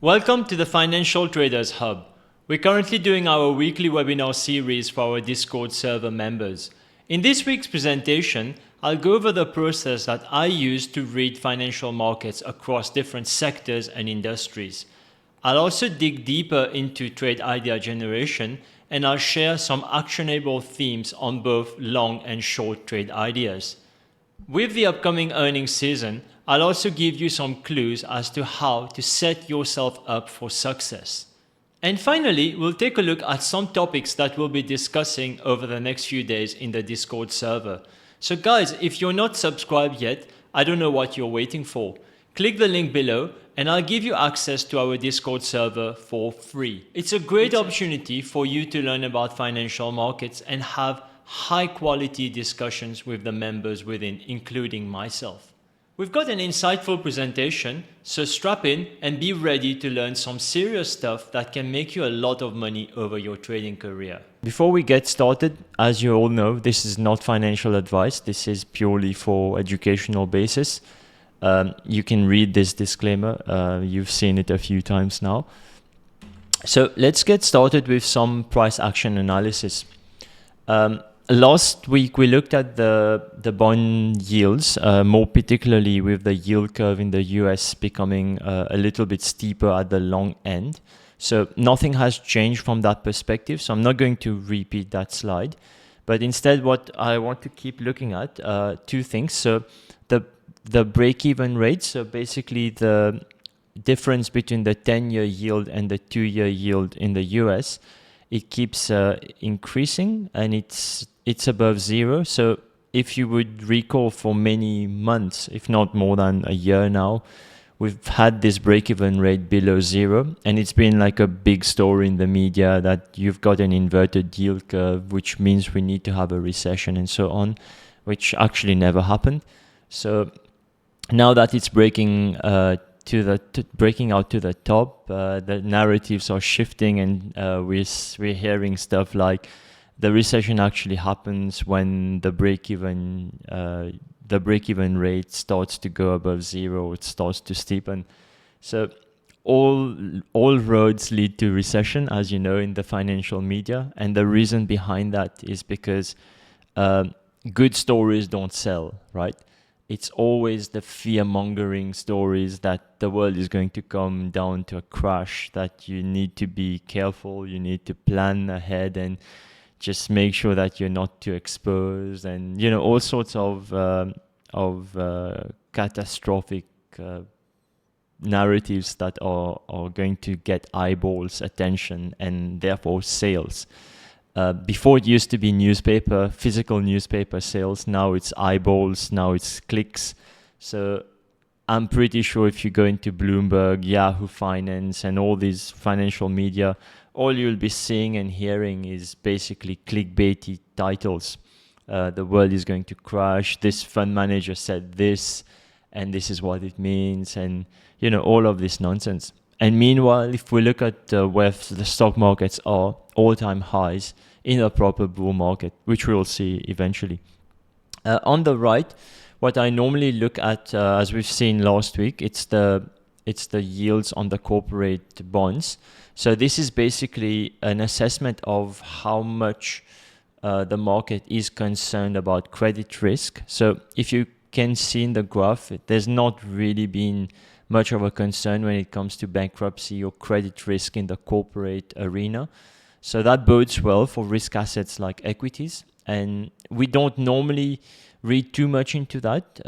Welcome to the Financial Traders Hub. We're currently doing our weekly webinar series for our Discord server members. In this week's presentation, I'll go over the process that I use to read financial markets across different sectors and industries. I'll also dig deeper into trade idea generation, and I'll share some actionable themes on both long and short trade ideas. With the upcoming earnings season, I'll also give you some clues as to how to set yourself up for success. And finally, we'll take a look at some topics that we'll be discussing over the next few days in the Discord server. So guys, if you're not subscribed yet, I don't know what you're waiting for. Click the link below and I'll give you access to our Discord server for free. It's a great opportunity for you to learn about financial markets and have high quality discussions with the members within, including myself. We've got an insightful presentation, so strap in and be ready to learn some serious stuff that can make you a lot of money over your trading career. Before we get started, as you all know, this is not financial advice. This is purely for educational basis. You can read this disclaimer. You've seen it a few times now. So let's get started with some price action analysis. Last week, we looked at the bond yields, more particularly with the yield curve in the US becoming a little bit steeper at the long end. So nothing has changed from that perspective. So I'm not going to repeat that slide. But instead, what I want to keep looking at, two things. So the break-even rate, so basically the difference between the 10-year yield and the 2-year yield in the US, it keeps increasing and it's above zero. So if you would recall, for many months, if not more than a year now, we've had this break-even rate below zero, and it's been like a big story in the media that you've got an inverted yield curve, which means we need to have a recession and so on, which actually never happened. So now that it's breaking breaking out to the top, the narratives are shifting, and we're hearing stuff like the recession actually happens when the break-even rate starts to go above zero. It starts to steepen. So all roads lead to recession, as you know, in the financial media, and the reason behind that is because good stories don't sell, right? It's always the fear-mongering stories that the world is going to come down to a crash, that you need to be careful, you need to plan ahead and just make sure that you're not too exposed, and all sorts of catastrophic narratives that are going to get eyeballs, attention, and therefore sales. Before it used to be physical newspaper sales. Now it's eyeballs, now it's clicks. So I'm pretty sure if you go into Bloomberg, Yahoo Finance, and all these financial media, all you'll be seeing and hearing is basically clickbaity titles. The world is going to crash. This fund manager said this, and this is what it means, and all of this nonsense. And meanwhile, if we look at where the stock markets are, all-time highs in a proper bull market, which we'll see eventually. On the right, what I normally look at, as we've seen last week, it's the yields on the corporate bonds. So this is basically an assessment of how much the market is concerned about credit risk. So if you can see in the graph, there's not really been much of a concern when it comes to bankruptcy or credit risk in the corporate arena. So that bodes well for risk assets like equities. And we don't normally read too much into that.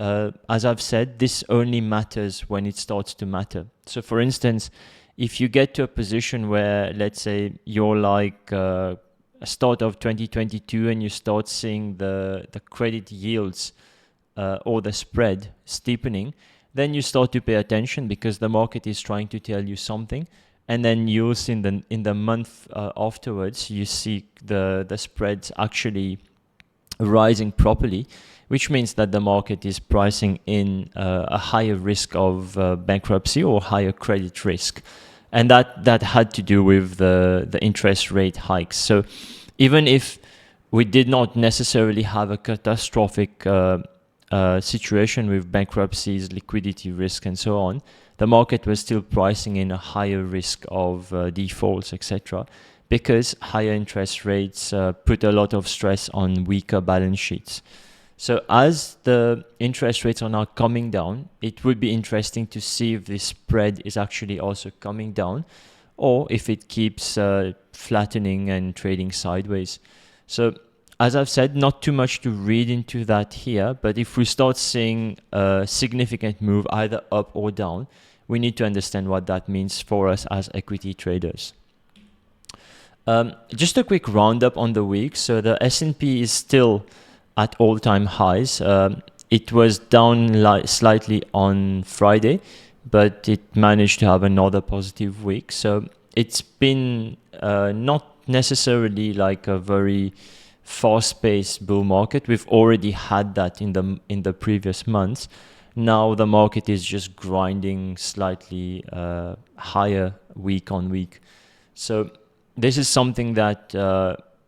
As I've said, this only matters when it starts to matter. So for instance, if you get to a position where, let's say, you're like a start of 2022 and you start seeing the credit yields or the spread steepening, then you start to pay attention because the market is trying to tell you something. And then you'll see in the month afterwards, you see the spreads actually rising properly, which means that the market is pricing in a higher risk of bankruptcy or higher credit risk. And that had to do with the interest rate hikes. So even if we did not necessarily have a catastrophic situation with bankruptcies, liquidity risk, and so on, the market was still pricing in a higher risk of defaults, etc., because higher interest rates put a lot of stress on weaker balance sheets. So as the interest rates are now coming down, it would be interesting to see if this spread is actually also coming down, or if it keeps flattening and trading sideways. So as I've said, not too much to read into that here, but if we start seeing a significant move either up or down, we need to understand what that means for us as equity traders. Just a quick roundup on the week. So the S&P is still at all-time highs. It was down slightly on Friday, but it managed to have another positive week. So it's been not necessarily like a very fast-paced bull market. We've already had that in the previous months. Now the market is just grinding slightly higher week on week. So this is something that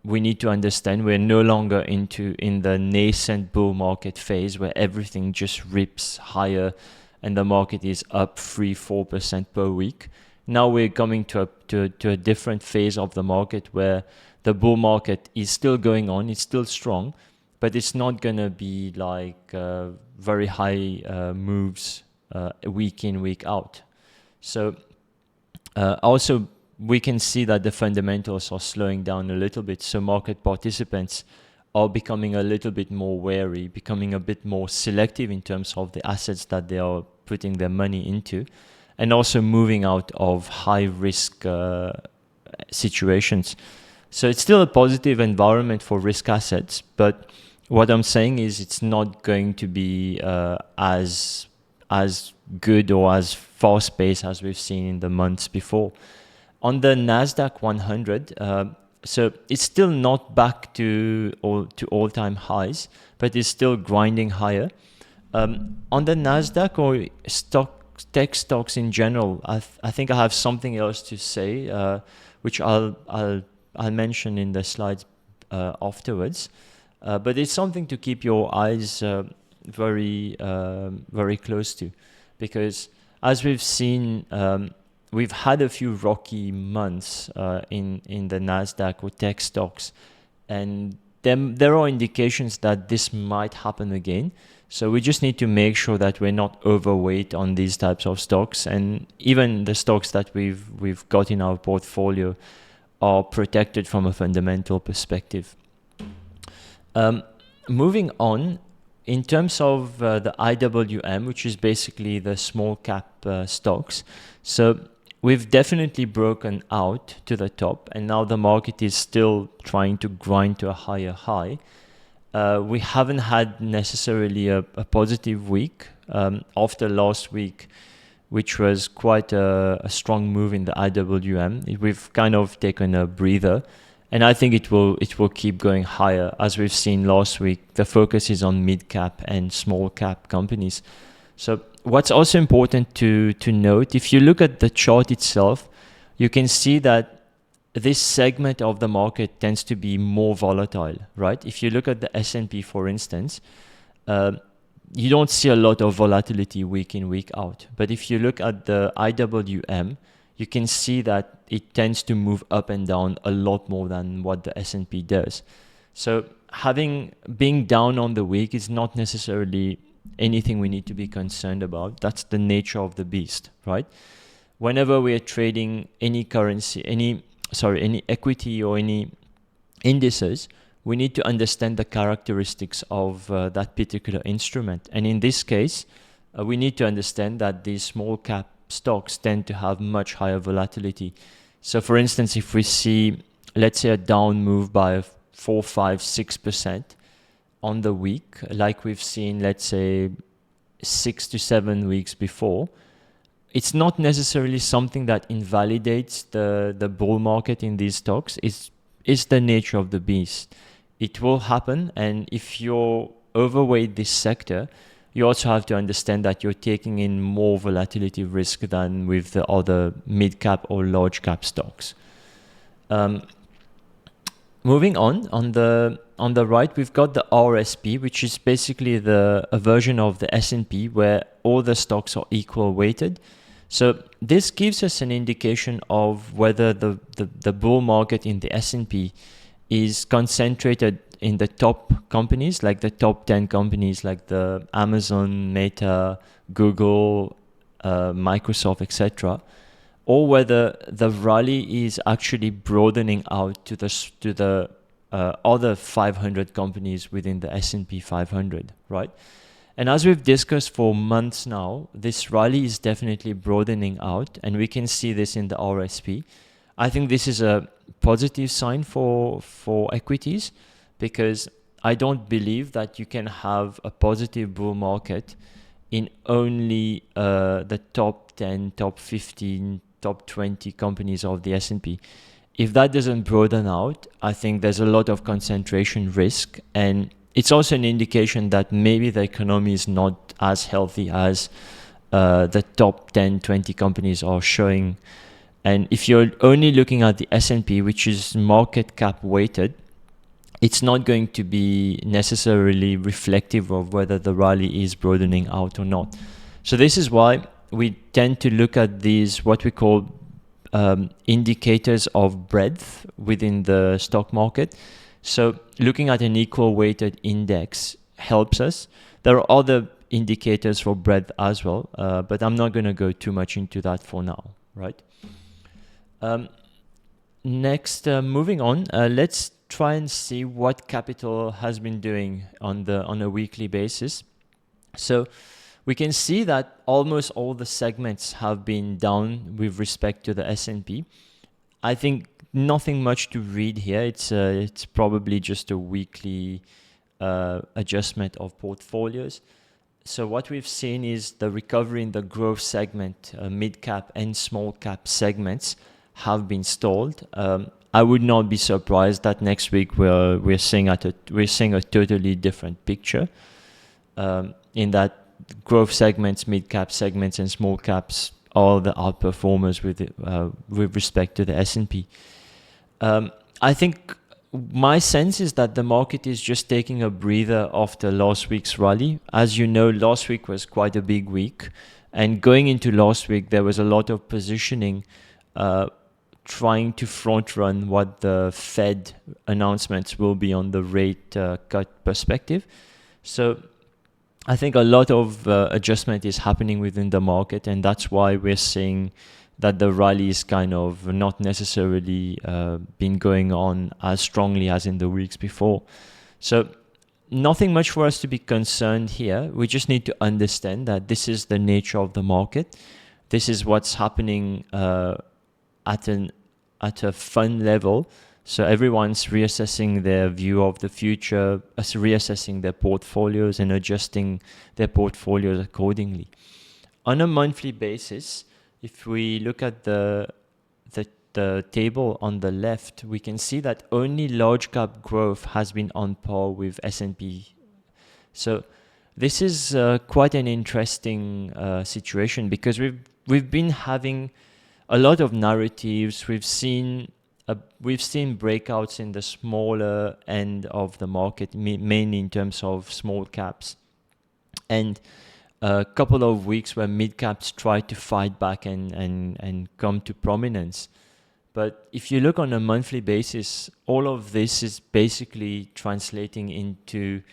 we need to understand. We're no longer in the nascent bull market phase where everything just rips higher and the market is up 3-4% per week. Now we're coming to a different phase of the market where the bull market is still going on, it's still strong, but it's not going to be like very high moves week in, week out. So also we can see that the fundamentals are slowing down a little bit. So market participants are becoming a little bit more wary, becoming a bit more selective in terms of the assets that they are putting their money into, and also moving out of high risk situations. So it's still a positive environment for risk assets, but what I'm saying is it's not going to be as good or as fast paced as we've seen in the months before. On the Nasdaq 100, so it's still not back to all-time highs, but it's still grinding higher. On the Nasdaq or tech stocks in general, I think I have something else to say, which I'll mention in the slides afterwards. But it's something to keep your eyes very close to, because as we've seen, we've had a few rocky months in the Nasdaq or tech stocks, and there are indications that this might happen again. So we just need to make sure that we're not overweight on these types of stocks, and even the stocks that we've got in our portfolio are protected from a fundamental perspective. Moving on, in terms of the IWM, which is basically the small cap stocks, so we've definitely broken out to the top, and now the market is still trying to grind to a higher high. We haven't had necessarily a positive week after last week, which was quite a strong move in the IWM. We've kind of taken a breather, and I think it will keep going higher. As we've seen last week, the focus is on mid cap and small cap companies. So what's also important to note, if you look at the chart itself, you can see that this segment of the market tends to be more volatile, right? If you look at the S&P, for instance, you don't see a lot of volatility week in, week out. But if you look at the IWM, you can see that it tends to move up and down a lot more than what the S&P does. So being down on the week is not necessarily anything we need to be concerned about. That's the nature of the beast, right? Whenever we are trading any currency, any equity or any indices, we need to understand the characteristics of that particular instrument. And in this case, we need to understand that these small cap stocks tend to have much higher volatility. So for instance, if we see, let's say, a down move by 4, 5, 6% on the week, like we've seen, let's say, 6 to 7 weeks before, it's not necessarily something that invalidates the bull market in these stocks. It's the nature of the beast. It will happen, and if you're overweight this sector, you also have to understand that you're taking in more volatility risk than with the other mid-cap or large-cap stocks. Moving on the right, we've got the RSP, which is basically a version of the S&P where all the stocks are equal weighted. So this gives us an indication of whether the bull market in the S&P is concentrated in the top companies, like the top 10 companies like the Amazon, Meta, Google, Microsoft, etc., or whether the rally is actually broadening out to the other 500 companies within the S&P 500, right? And as we've discussed for months now, this rally is definitely broadening out, and we can see this in the RSP. I think this is a positive sign for equities, because I don't believe that you can have a positive bull market in only the top 10, top 15, top 20 companies of the S&P. If that doesn't broaden out, I think there's a lot of concentration risk, and it's also an indication that maybe the economy is not as healthy as the top 10, 20 companies are showing. And if you're only looking at the S&P, which is market cap weighted, it's not going to be necessarily reflective of whether the rally is broadening out or not. So this is why we tend to look at these, what we call indicators of breadth within the stock market. So looking at an equal weighted index helps us. There are other indicators for breadth as well, but I'm not going to go too much into that for now, right? Next, moving on, let's try and see what capital has been doing on a weekly basis. So we can see that almost all the segments have been down with respect to the S&P. I think nothing much to read here. It's probably just a weekly adjustment of portfolios. So what we've seen is the recovery in the growth segment, mid-cap and small-cap segments have been stalled. I would not be surprised that next week we're seeing a totally different picture. In that growth segments, mid-cap segments, and small caps are the outperformers with respect to the S&P. I think my sense is that the market is just taking a breather after last week's rally. As you know, last week was quite a big week, and going into last week, there was a lot of positioning trying to front run what the Fed announcements will be on the rate cut perspective. So I think a lot of adjustment is happening within the market, and that's why we're seeing that the rally is kind of not necessarily been going on as strongly as in the weeks before. So nothing much for us to be concerned here. We just need to understand that this is the nature of the market. This is what's happening at a fund level. So everyone's reassessing their view of the future, reassessing their portfolios and adjusting their portfolios accordingly. On a monthly basis, if we look at the table on the left, we can see that only large cap growth has been on par with S&P. So this is quite an interesting situation, because we've been having a lot of narratives. We've seen breakouts in the smaller end of the market, mainly in terms of small caps, and a couple of weeks where mid caps tried to fight back and come to prominence. But if you look on a monthly basis, all of this is basically translating into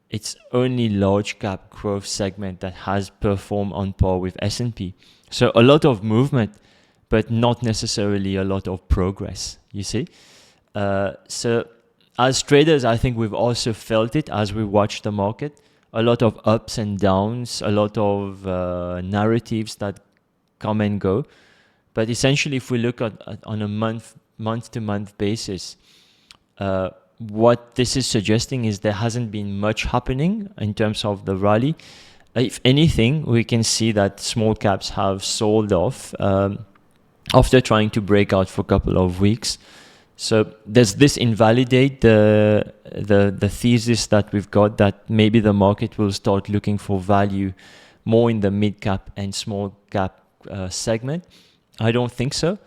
it's only large cap growth segment that has performed on par with S&P. So a lot of movement, but not necessarily a lot of progress, you see. So as traders, I think we've also felt it as we watch the market. A lot of ups and downs, a lot of narratives that come and go. But essentially, if we look at on a month-to-month basis, what this is suggesting is there hasn't been much happening in terms of the rally. If anything, we can see that small caps have sold off after trying to break out for a couple of weeks. So does this invalidate the thesis that we've got that maybe the market will start looking for value more in the mid cap and small cap segment? I don't think so.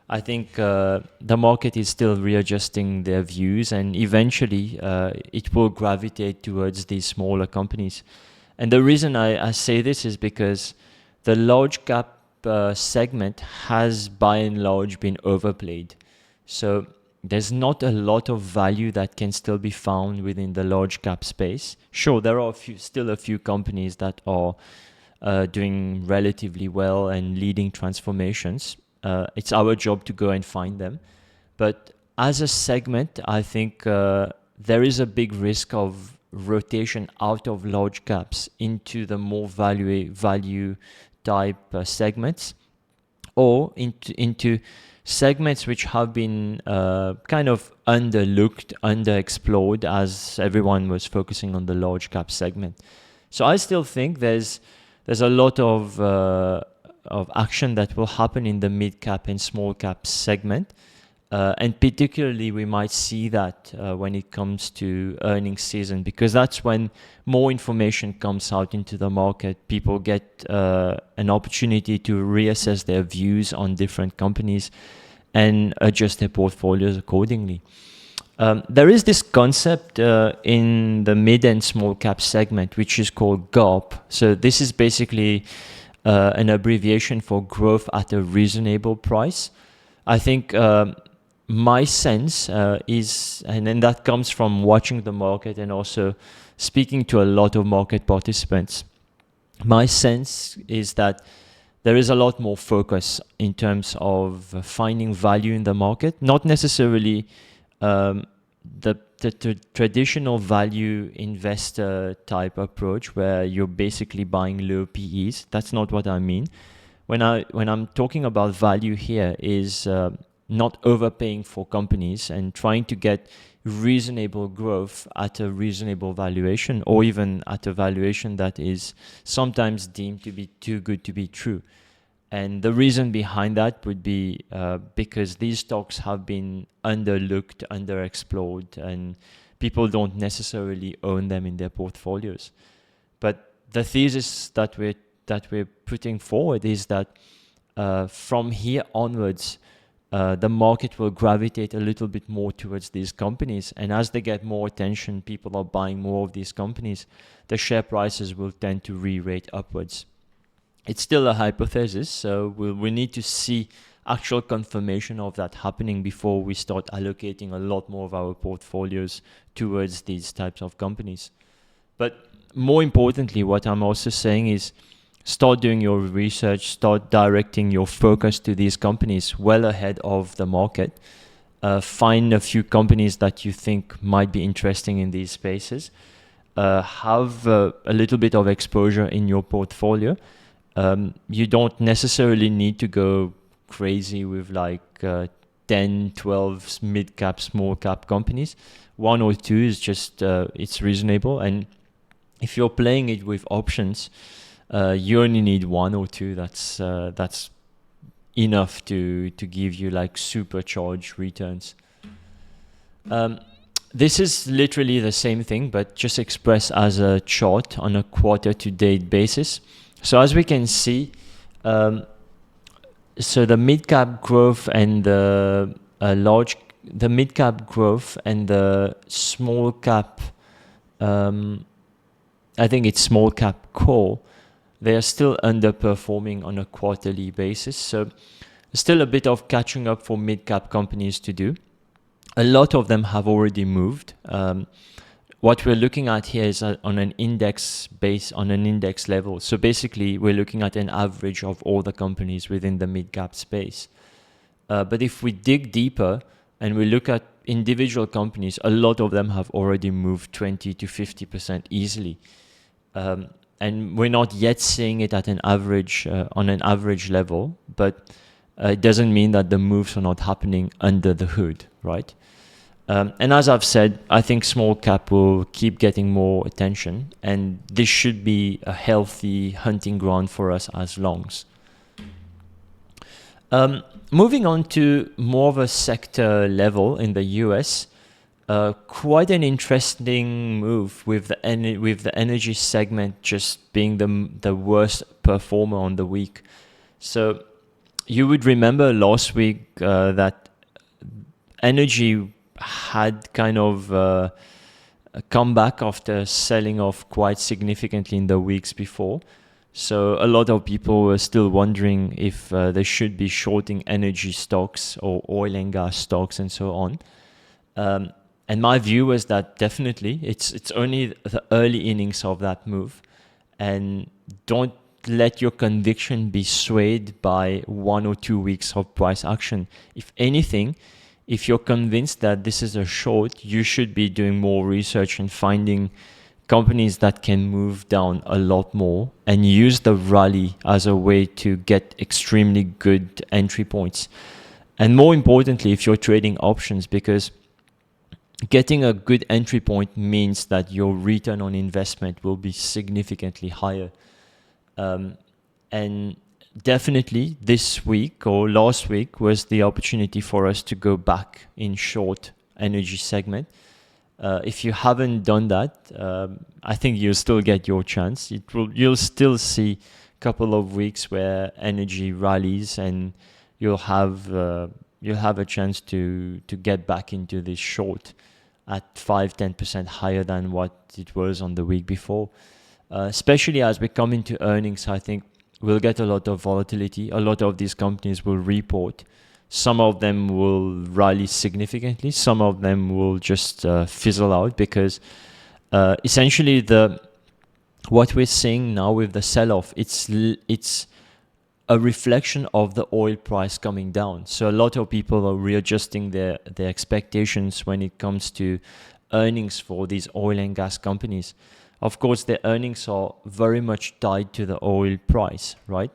I think the market is still readjusting their views, and eventually it will gravitate towards these smaller companies. And the reason I say this is because the large cap segment has by and large been overplayed. So there's not a lot of value that can still be found within the large cap space. Sure, there are still a few companies that are doing relatively well and leading transformations. It's our job to go and find them. But as a segment, I think there is a big risk of rotation out of large caps into the more value type segments, or into segments which have been kind of underlooked, underexplored, as everyone was focusing on the large cap segment. So I still think there's a lot of action that will happen in the mid cap and small cap segment. And particularly, we might see that when it comes to earnings season, because that's when more information comes out into the market. People get an opportunity to reassess their views on different companies and adjust their portfolios accordingly. There is this concept in the mid and small cap segment, which is called GARP. So this is basically an abbreviation for growth at a reasonable price. I think my sense is, and then that comes from watching the market and also speaking to a lot of market participants, my sense is that there is a lot more focus in terms of finding value in the market, not necessarily the traditional value investor type approach where you're basically buying low PEs. That's not what I mean. When I'm talking about value here is not overpaying for companies and trying to get reasonable growth at a reasonable valuation, or even at a valuation that is sometimes deemed to be too good to be true. And the reason behind that would be because these stocks have been underlooked, underexplored, and people don't necessarily own them in their portfolios. But the thesis that we're putting forward is that from here onwards, the market will gravitate a little bit more towards these companies. And as they get more attention, people are buying more of these companies, the share prices will tend to re-rate upwards. It's still a hypothesis, so we need to see actual confirmation of that happening before we start allocating a lot more of our portfolios towards these types of companies. But more importantly, what I'm also saying is, start doing your research, start directing your focus to these companies well ahead of the market. Find a few companies that you think might be interesting in these spaces. Have a little bit of exposure in your portfolio. You don't necessarily need to go crazy with like 10, 12 mid-cap, small-cap companies. One or two is just, it's reasonable. And if you're playing it with options, you only need one or two. That's enough to give you like supercharged returns. This is literally the same thing, but just expressed as a chart on a quarter-to-date basis. So as we can see, so the mid-cap growth and the mid-cap growth and the small-cap, I think it's small-cap core, they are still underperforming on a quarterly basis. So still a bit of catching up for mid-cap companies to do. A lot of them have already moved. What we're looking at here is on an index level. So basically, we're looking at an average of all the companies within the mid-cap space. But if we dig deeper and we look at individual companies, a lot of them have already moved 20 to 50% easily. And we're not yet seeing it at an average, on an average level, but it doesn't mean that the moves are not happening under the hood, right? And as I've said, I think small cap will keep getting more attention, and this should be a healthy hunting ground for us as longs. Moving on to more of a sector level in the US, quite an interesting move with the energy segment just being the worst performer on the week. So you would remember last week that energy had kind of come back after selling off quite significantly in the weeks before. So a lot of people were still wondering if they should be shorting energy stocks or oil and gas stocks and so on. And my view was that definitely it's only the early innings of that move, and don't let your conviction be swayed by 1 or 2 weeks of price action. If anything, if you're convinced that this is a short, you should be doing more research and finding companies that can move down a lot more and use the rally as a way to get extremely good entry points. And more importantly, if you're trading options, because getting a good entry point means that your return on investment will be significantly higher. And definitely this week or last week was the opportunity for us to go back in short energy segment. If you haven't done that, I think you'll still get your chance. You'll still see a couple of weeks where energy rallies, and you'll have a chance to get back into this short at 5-10% higher than what it was on the week before. Especially as we come into earnings, I think we'll get a lot of volatility. A lot of these companies will report. Some of them will rally significantly. Some of them will just fizzle out, because essentially what we're seeing now with the sell-off, it's a reflection of the oil price coming down. So a lot of people are readjusting their expectations when it comes to earnings for these oil and gas companies. Of course, their earnings are very much tied to the oil price, right?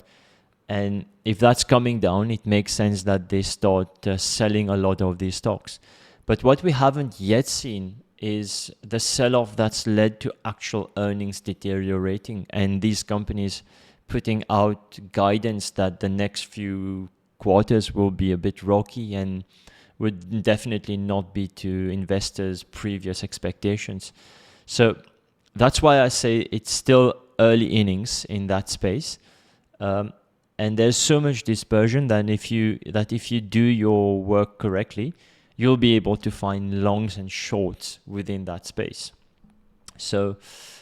And if that's coming down, it makes sense that they start selling a lot of these stocks. But what we haven't yet seen is the sell-off that's led to actual earnings deteriorating, and these companies putting out guidance that the next few quarters will be a bit rocky and would definitely not be to investors' previous expectations. So that's why I say it's still early innings in that space. And there's so much dispersion that if you do your work correctly, you'll be able to find longs and shorts within that space. So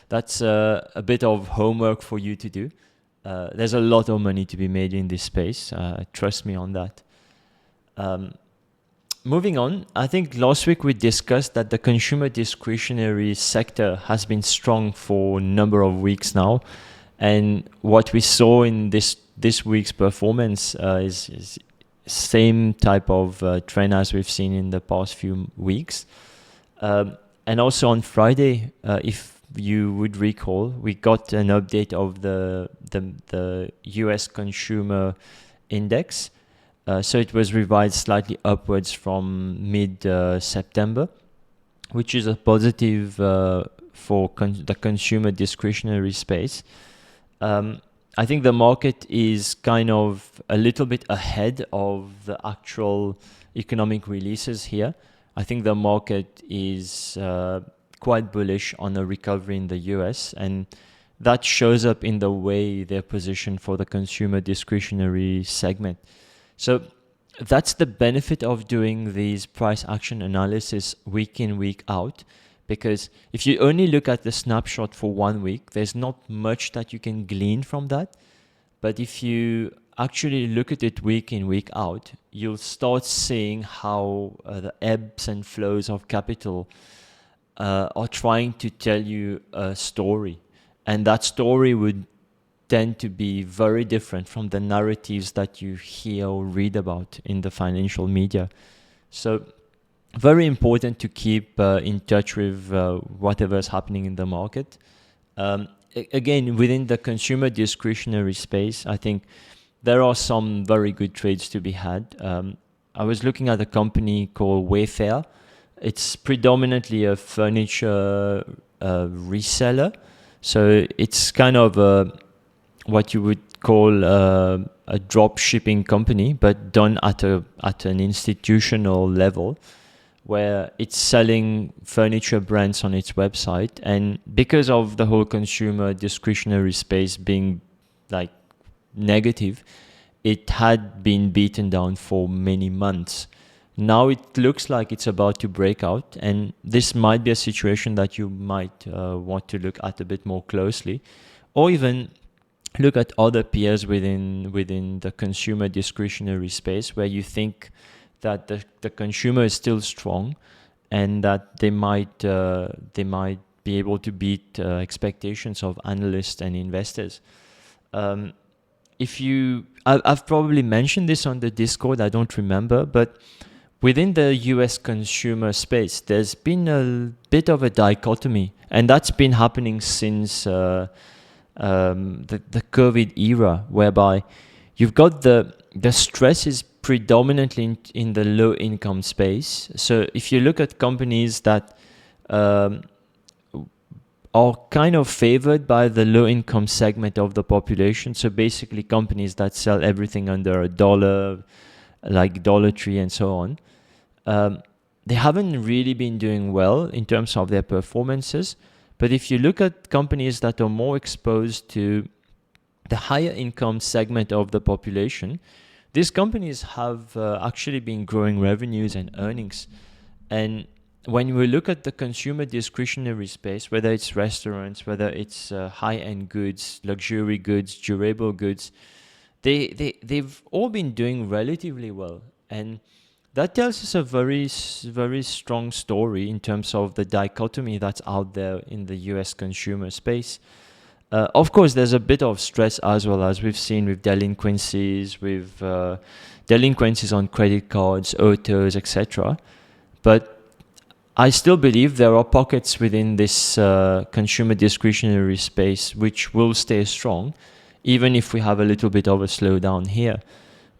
that's a bit of homework for you to do. There's a lot of money to be made in this space. Trust me on that. Moving on, I think last week we discussed that the consumer discretionary sector has been strong for a number of weeks now. And what we saw in this week's performance is same type of trend as we've seen in the past few weeks. And also on Friday, if you would recall, we got an update of the US consumer index. So it was revised slightly upwards from mid-September, which is a positive for the consumer discretionary space. I think the market is kind of a little bit ahead of the actual economic releases here. I think the market is quite bullish on a recovery in the US, and that shows up in the way they're positioned for the consumer discretionary segment. So that's the benefit of doing these price action analysis week in, week out, because if you only look at the snapshot for 1 week, there's not much that you can glean from that. But if you actually look at it week in, week out, you'll start seeing how the ebbs and flows of capital are trying to tell you a story. And that story would tend to be very different from the narratives that you hear or read about in the financial media. So very important to keep in touch with whatever is happening in the market. Again, within the consumer discretionary space, I think there are some very good trades to be had. I was looking at a company called Wayfair. It's predominantly a furniture reseller. So it's kind of what you would call a drop shipping company, but done at an institutional level, where it's selling furniture brands on its website. And because of the whole consumer discretionary space being like negative, it had been beaten down for many months. Now it looks like it's about to break out, and this might be a situation that you might want to look at a bit more closely, or even look at other peers within the consumer discretionary space where you think that the consumer is still strong and that they might be able to beat expectations of analysts and investors. I've probably mentioned this on the Discord, I don't remember, but within the US consumer space, there's been a bit of a dichotomy, and that's been happening since the COVID era, whereby you've got the stress is predominantly in the low income space. So if you look at companies that are kind of favored by the low income segment of the population, so basically companies that sell everything under $1, like Dollar Tree and so on, they haven't really been doing well in terms of their performances. But if you look at companies that are more exposed to the higher income segment of the population, these companies have actually been growing revenues and earnings. And when we look at the consumer discretionary space, whether it's restaurants, whether it's high-end goods, luxury goods, durable goods, they've all been doing relatively well. And that tells us a very, very strong story in terms of the dichotomy that's out there in the US consumer space. Of course, there's a bit of stress as well, as we've seen with delinquencies, on credit cards, autos, etc. But I still believe there are pockets within this consumer discretionary space which will stay strong, even if we have a little bit of a slowdown here.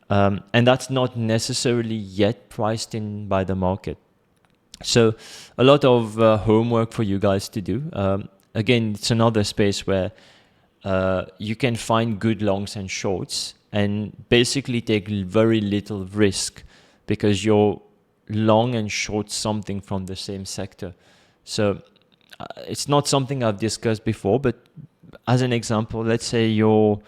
And that's not necessarily yet priced in by the market. So a lot of homework for you guys to do. Again, it's another space where you can find good longs and shorts and basically take very little risk because you're long and short something from the same sector. So it's not something I've discussed before, but as an example, let's say you're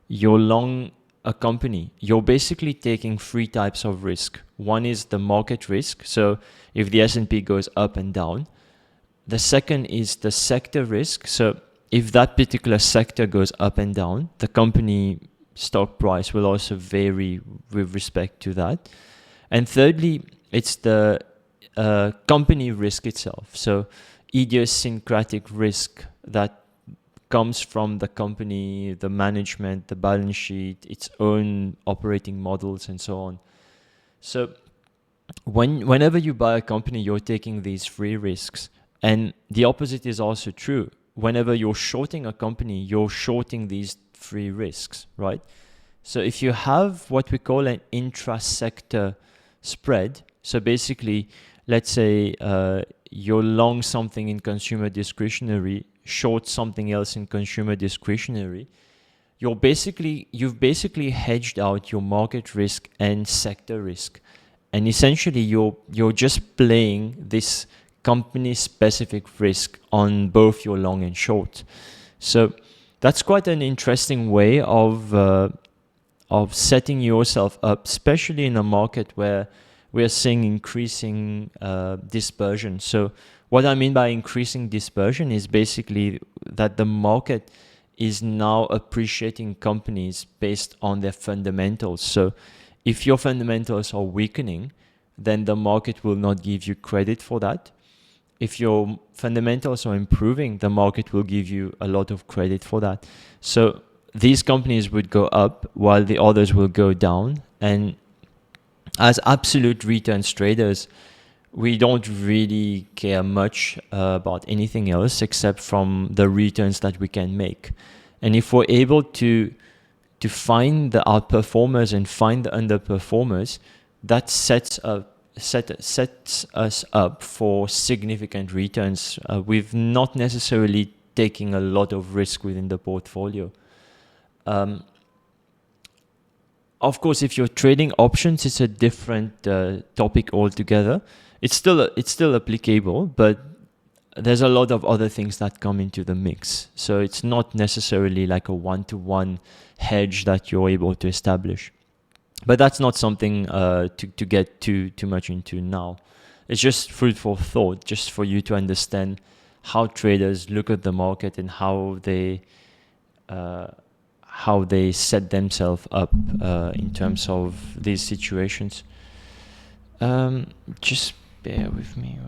long a company. You're basically taking three types of risk. One is the market risk. So if the S&P goes up and down. The second is the sector risk. So if that particular sector goes up and down, the company stock price will also vary with respect to that. And thirdly, it's the company risk itself. So idiosyncratic risk that comes from the company, the management, the balance sheet, its own operating models, and so on. So whenever you buy a company, you're taking these three risks. And the opposite is also true. Whenever you're shorting a company, you're shorting these three risks, right? So if you have what we call an intra-sector spread, so basically, let's say you're long something in consumer discretionary, short something else in consumer discretionary, you've basically hedged out your market risk and sector risk. And essentially, you're just playing this company-specific risk on both your long and short. So that's quite an interesting way of setting yourself up, especially in a market where we're seeing increasing dispersion. So what I mean by increasing dispersion is basically that the market is now appreciating companies based on their fundamentals. So if your fundamentals are weakening, then the market will not give you credit for that. If your fundamentals are improving, the market will give you a lot of credit for that. So these companies would go up while the others will go down. And as absolute returns traders, we don't really care much about anything else except from the returns that we can make. And if we're able to find the outperformers and find the underperformers, that sets us up for significant returns with not necessarily taking a lot of risk within the portfolio. Of course, if you're trading options, it's a different topic altogether. It's still applicable, but there's a lot of other things that come into the mix. So it's not necessarily like a one-to-one hedge that you're able to establish. But that's not something to get too much into now. It's just food for thought, just for you to understand how traders look at the market and how how they set themselves up in terms of these situations. Just bear with me.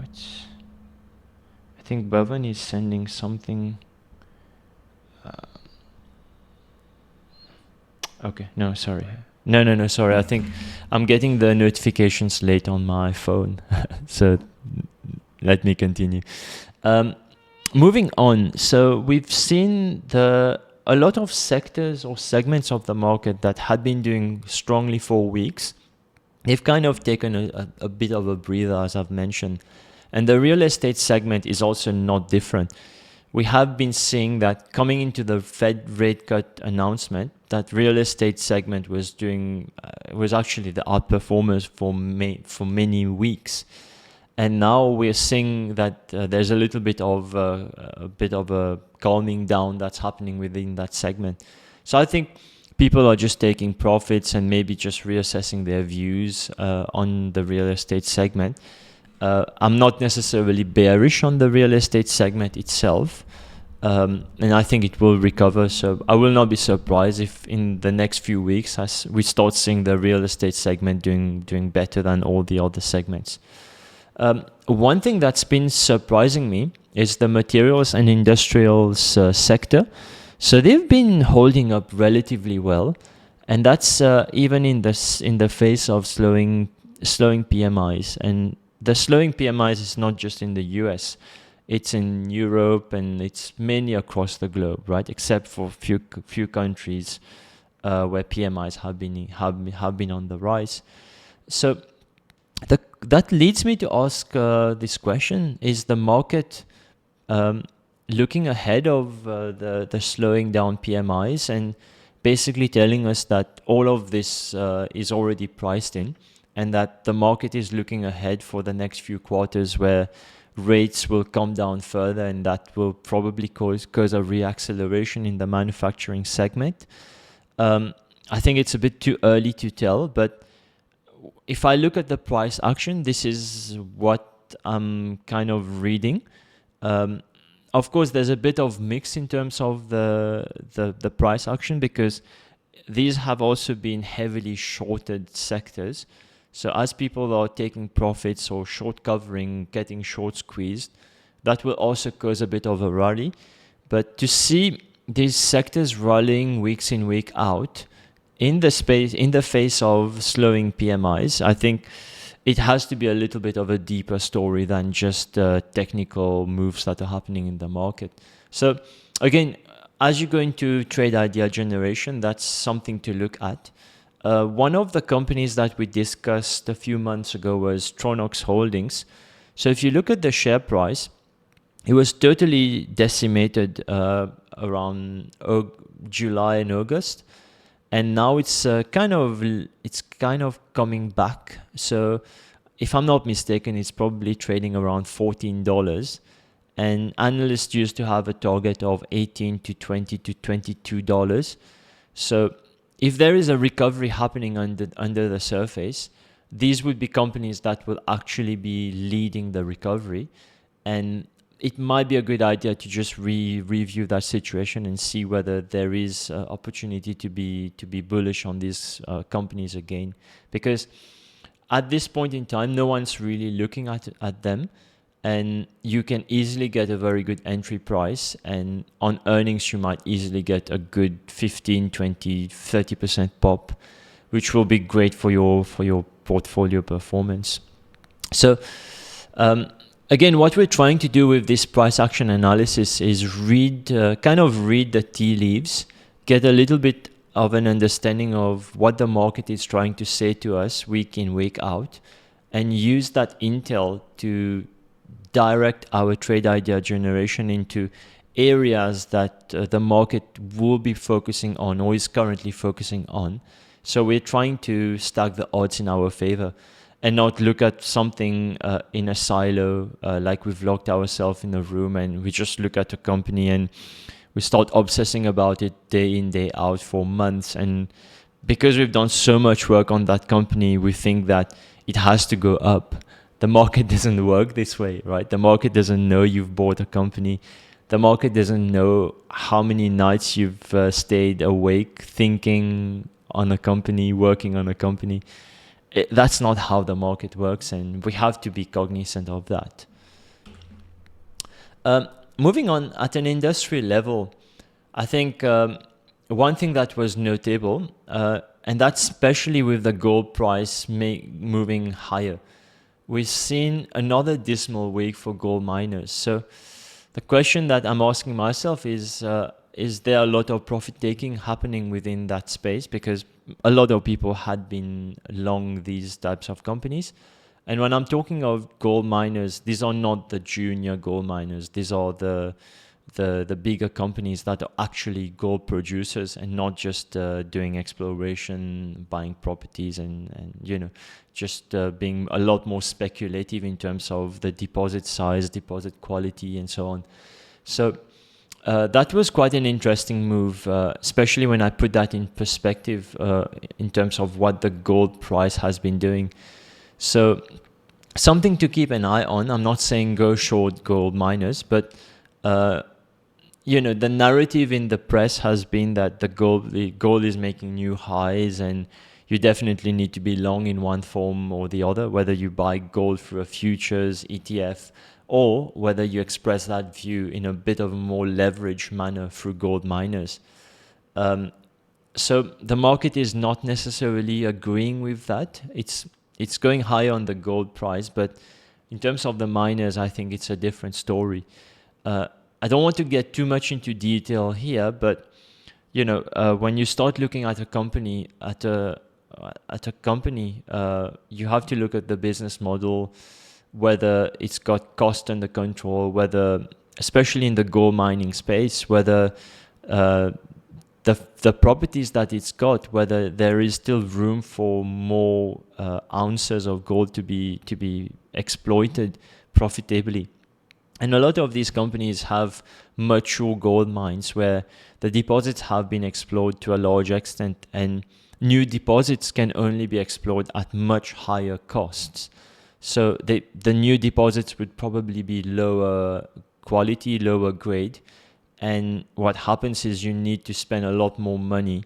I think Bhavan is sending something. Okay, no, sorry. No, sorry. I think I'm getting the notifications late on my phone. So let me continue. Moving on. So we've seen a lot of sectors or segments of the market that had been doing strongly for weeks. They've kind of taken a bit of a breather, as I've mentioned. And the real estate segment is also not different. We have been seeing that coming into the Fed rate cut announcement, that real estate segment was actually the outperformers for many weeks. And now we're seeing that there's a little bit of a calming down that's happening within that segment. So I think people are just taking profits and maybe just reassessing their views on the real estate segment. I'm not necessarily bearish on the real estate segment itself, and I think it will recover. So I will not be surprised if in the next few weeks as we start seeing the real estate segment doing better than all the other segments. One thing that's been surprising me is the materials and industrials sector. So they've been holding up relatively well, and that's even in the face of slowing PMIs. And the slowing PMIs is not just in the US, it's in Europe and it's mainly across the globe, right? Except for few countries where PMIs have been on the rise. So that leads me to ask this question: is the market looking ahead of the slowing down PMIs and basically telling us that all of this is already priced in, and that the market is looking ahead for the next few quarters where rates will come down further, and that will probably cause a reacceleration in the manufacturing segment? I think it's a bit too early to tell, but if I look at the price action, this is what I'm kind of reading. Of course, there's a bit of mix in terms of the price action, because these have also been heavily shorted sectors. So as people are taking profits or short covering, getting short squeezed, that will also cause a bit of a rally. But to see these sectors rallying weeks in, week out in the face of slowing PMIs, I think it has to be a little bit of a deeper story than just technical moves that are happening in the market. So again, as you go into trade idea generation, that's something to look at. One of the companies that we discussed a few months ago was Tronox Holdings. So if you look at the share price, it was totally decimated around July and August, and now it's kind of coming back. So if I'm not mistaken, it's probably trading around $14, and analysts used to have a target of $18 to $20 to $22. So if there is a recovery happening under the surface, these would be companies that will actually be leading the recovery. And it might be a good idea to just review that situation and see whether there is opportunity to be bullish on these companies again. Because at this point in time, no one's really looking at them. And you can easily get a very good entry price, and on earnings you might easily get a good 15, 20, 30% pop, which will be great for your portfolio performance. So again, what we're trying to do with this price action analysis is read the tea leaves, get a little bit of an understanding of what the market is trying to say to us week in, week out, and use that intel to direct our trade idea generation into areas that the market will be focusing on or is currently focusing on. So we're trying to stack the odds in our favor and not look at something in a silo, like we've locked ourselves in a room and we just look at a company and we start obsessing about it day in, day out for months. And because we've done so much work on that company, we think that it has to go up. The market doesn't work this way, right? The market doesn't know you've bought a company. The market doesn't know how many nights you've stayed awake thinking on a company, working on a company. That's not how the market works, and we have to be cognizant of that. Moving on, at an industry level, I think one thing that was notable, and that's especially with the gold price moving higher, we've seen another dismal week for gold miners. So the question that I'm asking myself is there a lot of profit taking happening within that space? Because a lot of people had been long these types of companies. And when I'm talking of gold miners, these are not the junior gold miners. These are the bigger companies that are actually gold producers and not just doing exploration, buying properties, and just being a lot more speculative in terms of the deposit size, deposit quality, and so on. So that was quite an interesting move, especially when I put that in perspective in terms of what the gold price has been doing. So something to keep an eye on. I'm not saying go short gold miners, but the narrative in the press has been that the gold is making new highs, and you definitely need to be long in one form or the other, whether you buy gold through a futures ETF or whether you express that view in a bit of a more leveraged manner through gold miners. So the market is not necessarily agreeing with that. It's going higher on the gold price, but in terms of the miners, I think it's a different story. I don't want to get too much into detail here, but when you start looking at a company, you have to look at the business model, whether it's got cost under control, whether, especially in the gold mining space, whether the properties that it's got, whether there is still room for more ounces of gold to be exploited profitably. And a lot of these companies have mature gold mines where the deposits have been explored to a large extent, and new deposits can only be explored at much higher costs. So the new deposits would probably be lower quality, lower grade. And what happens is you need to spend a lot more money,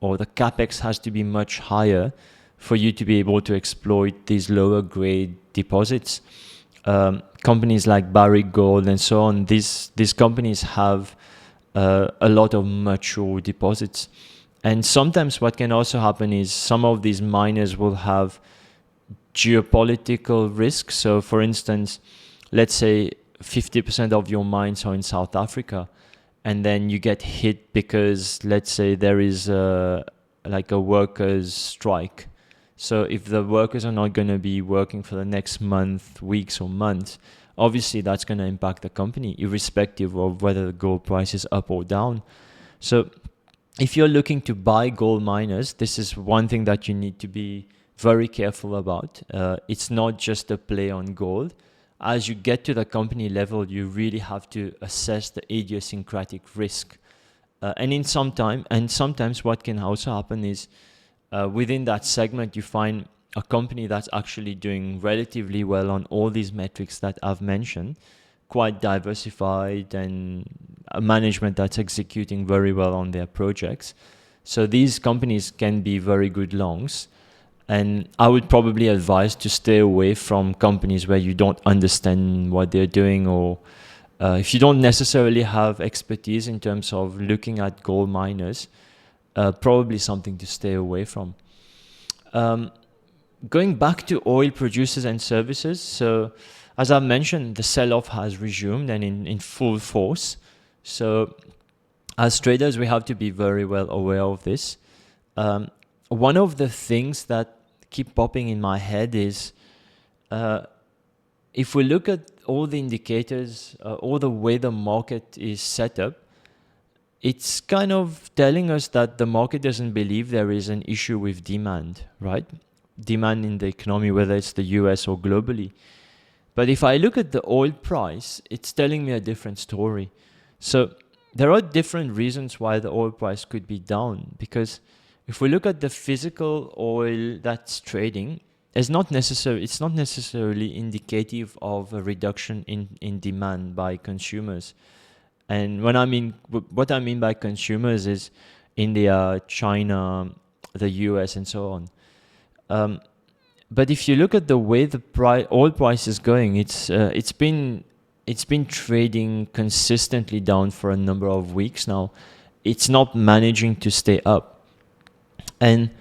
or the capex has to be much higher for you to be able to exploit these lower grade deposits. Companies like Barrick Gold and so on, these companies have a lot of mature deposits. And sometimes what can also happen is some of these miners will have geopolitical risks. So for instance, let's say 50% of your mines are in South Africa, and then you get hit because, let's say, there is a workers' strike. So if the workers are not going to be working for the next month, weeks or months, obviously that's going to impact the company, irrespective of whether the gold price is up or down. So if you're looking to buy gold miners, this is one thing that you need to be very careful about. It's not just a play on gold. As you get to the company level, you really have to assess the idiosyncratic risk. And sometimes what can also happen is within that segment, you find a company that's actually doing relatively well on all these metrics that I've mentioned, quite diversified, and a management that's executing very well on their projects. So these companies can be very good longs. And I would probably advise to stay away from companies where you don't understand what they're doing, or if you don't necessarily have expertise in terms of looking at gold miners, probably something to stay away from. Going back to oil producers and services, so as I mentioned, the sell-off has resumed and in full force. So as traders, we have to be very well aware of this. One of the things that keep popping in my head is if we look at all the indicators, all the way the market is set up, it's kind of telling us that the market doesn't believe there is an issue with demand, right? Demand in the economy, whether it's the US or globally. But if I look at the oil price, it's telling me a different story. So there are different reasons why the oil price could be down, because if we look at the physical oil that's trading, it's not necessarily indicative of a reduction in demand by consumers. And what I mean by consumers is India, China, the US, and so on. But if you look at the way the oil price is going, it's been trading consistently down for a number of weeks now. It's not managing to stay up, and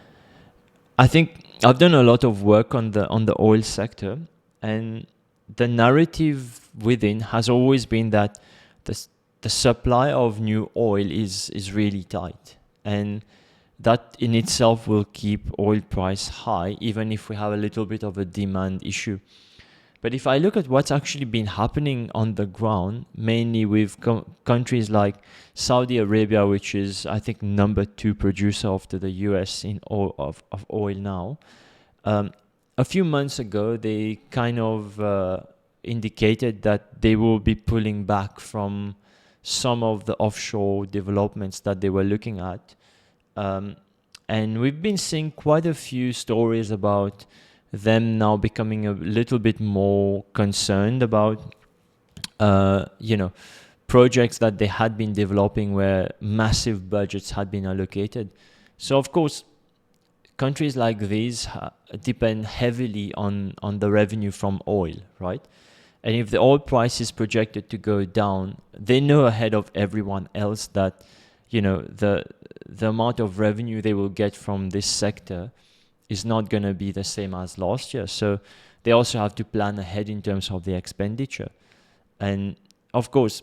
I think I've done a lot of work on the oil sector, and the narrative within has always been that the supply of new oil is really tight, and that in itself will keep oil price high, even if we have a little bit of a demand issue. But if I look at what's actually been happening on the ground, mainly with countries like Saudi Arabia, which is, I think, number 2 producer after the US in oil, of oil now, a few months ago, they kind of indicated that they will be pulling back from some of the offshore developments that they were looking at. And we've been seeing quite a few stories about them now becoming a little bit more concerned about, projects that they had been developing where massive budgets had been allocated. So, of course, countries like these depend heavily on the revenue from oil, right? And if the oil price is projected to go down, they know ahead of everyone else that, the amount of revenue they will get from this sector is not going to be the same as last year. So they also have to plan ahead in terms of the expenditure. And of course,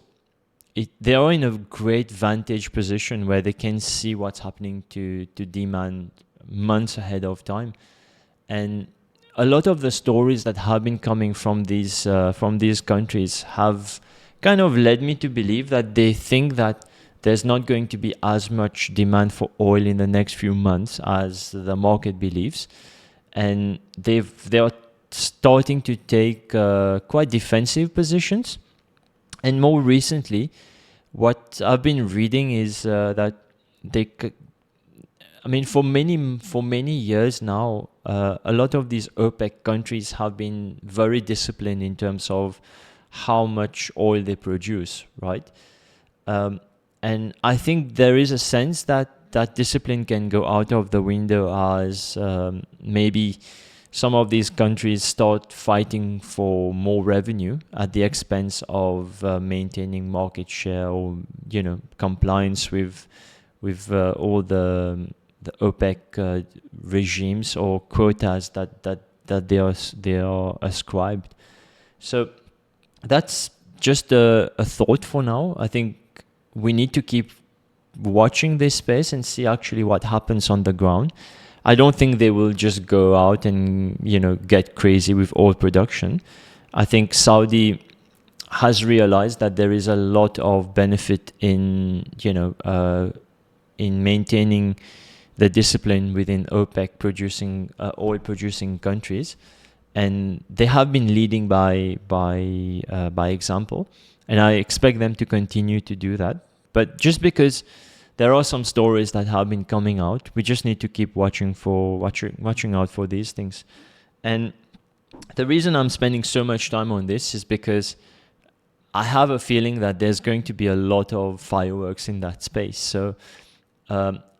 they are in a great vantage position where they can see what's happening to demand months ahead of time. And a lot of the stories that have been coming from these countries have kind of led me to believe that they think that there's not going to be as much demand for oil in the next few months as the market believes. And they are starting to take quite defensive positions. And more recently, what I've been reading is that for many years now, a lot of these OPEC countries have been very disciplined in terms of how much oil they produce, right? And I think there is a sense that discipline can go out of the window as maybe some of these countries start fighting for more revenue at the expense of maintaining market share or compliance with all the OPEC regimes or quotas that they are ascribed. So that's just a thought for now. I think we need to keep watching this space and see actually what happens on the ground. I don't think they will just go out and get crazy with oil production. I think Saudi has realized that there is a lot of benefit in maintaining the discipline within OPEC producing oil producing countries, and they have been leading by example. And I expect them to continue to do that. But just because there are some stories that have been coming out, we just need to keep watching out for these things. And the reason I'm spending so much time on this is because I have a feeling that there's going to be a lot of fireworks in that space. So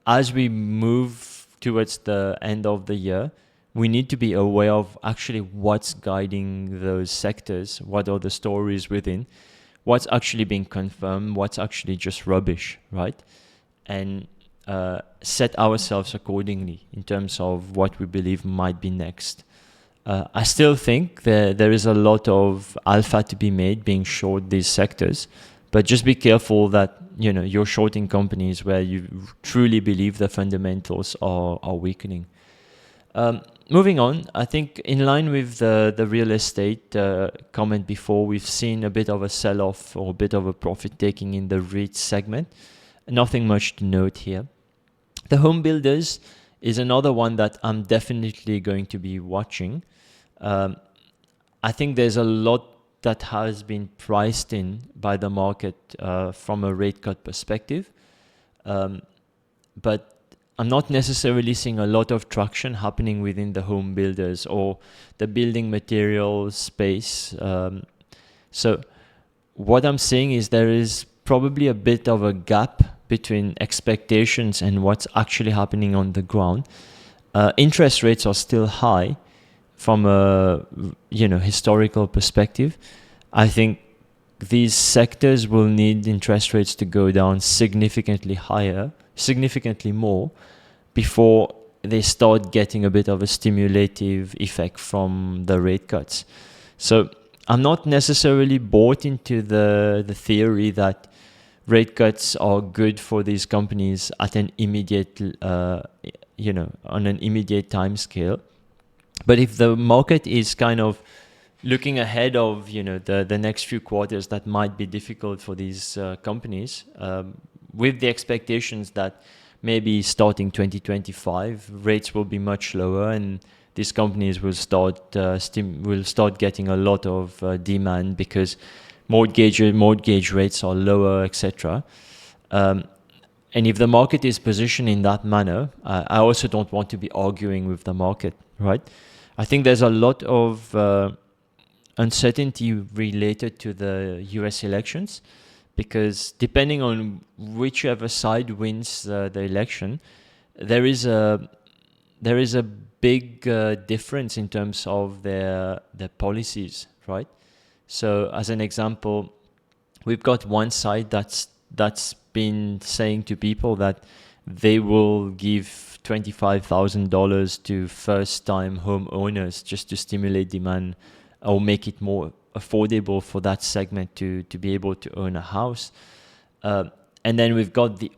as we move towards the end of the year, we need to be aware of actually what's guiding those sectors, what are the stories within, what's actually being confirmed, what's actually just rubbish, right? And set ourselves accordingly in terms of what we believe might be next. I still think there is a lot of alpha to be made being short these sectors, but just be careful that you're shorting companies where you truly believe the fundamentals are weakening. Moving on, I think in line with the real estate comment before, we've seen a bit of a sell-off or a bit of a profit taking in the REIT segment. Nothing much to note here. The home builders is another one that I'm definitely going to be watching. I think there's a lot that has been priced in by the market from a rate cut perspective. But I'm not necessarily seeing a lot of traction happening within the home builders or the building materials space. So what I'm seeing is there is probably a bit of a gap between expectations and what's actually happening on the ground. Interest rates are still high from a historical perspective. I think these sectors will need interest rates to go down significantly more, before they start getting a bit of a stimulative effect from the rate cuts. So I'm not necessarily bought into the theory that rate cuts are good for these companies at an immediate, on an immediate time scale. But if the market is kind of looking ahead of, the next few quarters that might be difficult for these companies, with the expectations that maybe starting 2025, rates will be much lower and these companies will start getting a lot of demand because mortgage rates are lower, etc. And if the market is positioned in that manner, I also don't want to be arguing with the market, right? I think there's a lot of uncertainty related to the US elections, because depending on whichever side wins the election, there is a big difference in terms of their policies, right? So as an example, we've got one side that's been saying to people that they will give $25,000 to first-time homeowners just to stimulate demand or make it more affordable for that segment to be able to own a house. And then we've got the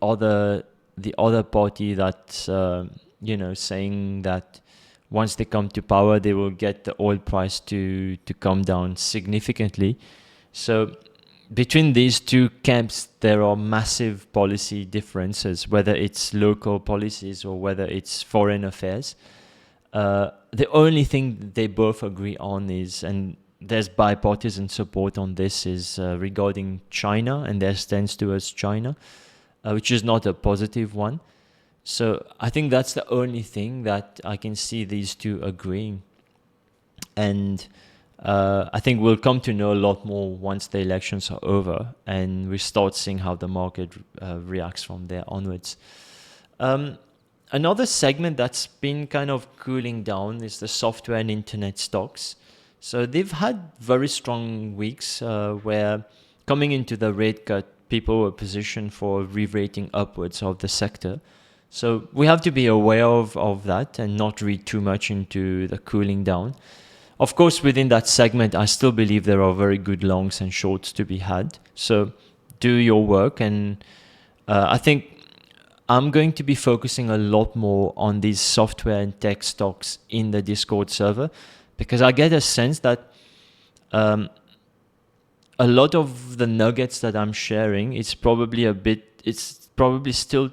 other party that's saying that once they come to power, they will get the oil price to come down significantly. So between these two camps, there are massive policy differences, whether it's local policies or whether it's foreign affairs. The only thing they both agree on is, and there's bipartisan support on this, is regarding China and their stance towards China, which is not a positive one. So I think that's the only thing that I can see these two agreeing. And I think we'll come to know a lot more once the elections are over and we start seeing how the market reacts from there onwards. Another segment that's been kind of cooling down is the software and internet stocks. So they've had very strong weeks where coming into the rate cut, people were positioned for re-rating upwards of the sector. So we have to be aware of that and not read too much into the cooling down. Of course, within that segment, I still believe there are very good longs and shorts to be had. So do your work. And I think I'm going to be focusing a lot more on these software and tech stocks in the Discord server, because I get a sense that a lot of the nuggets that I'm sharing, it's probably still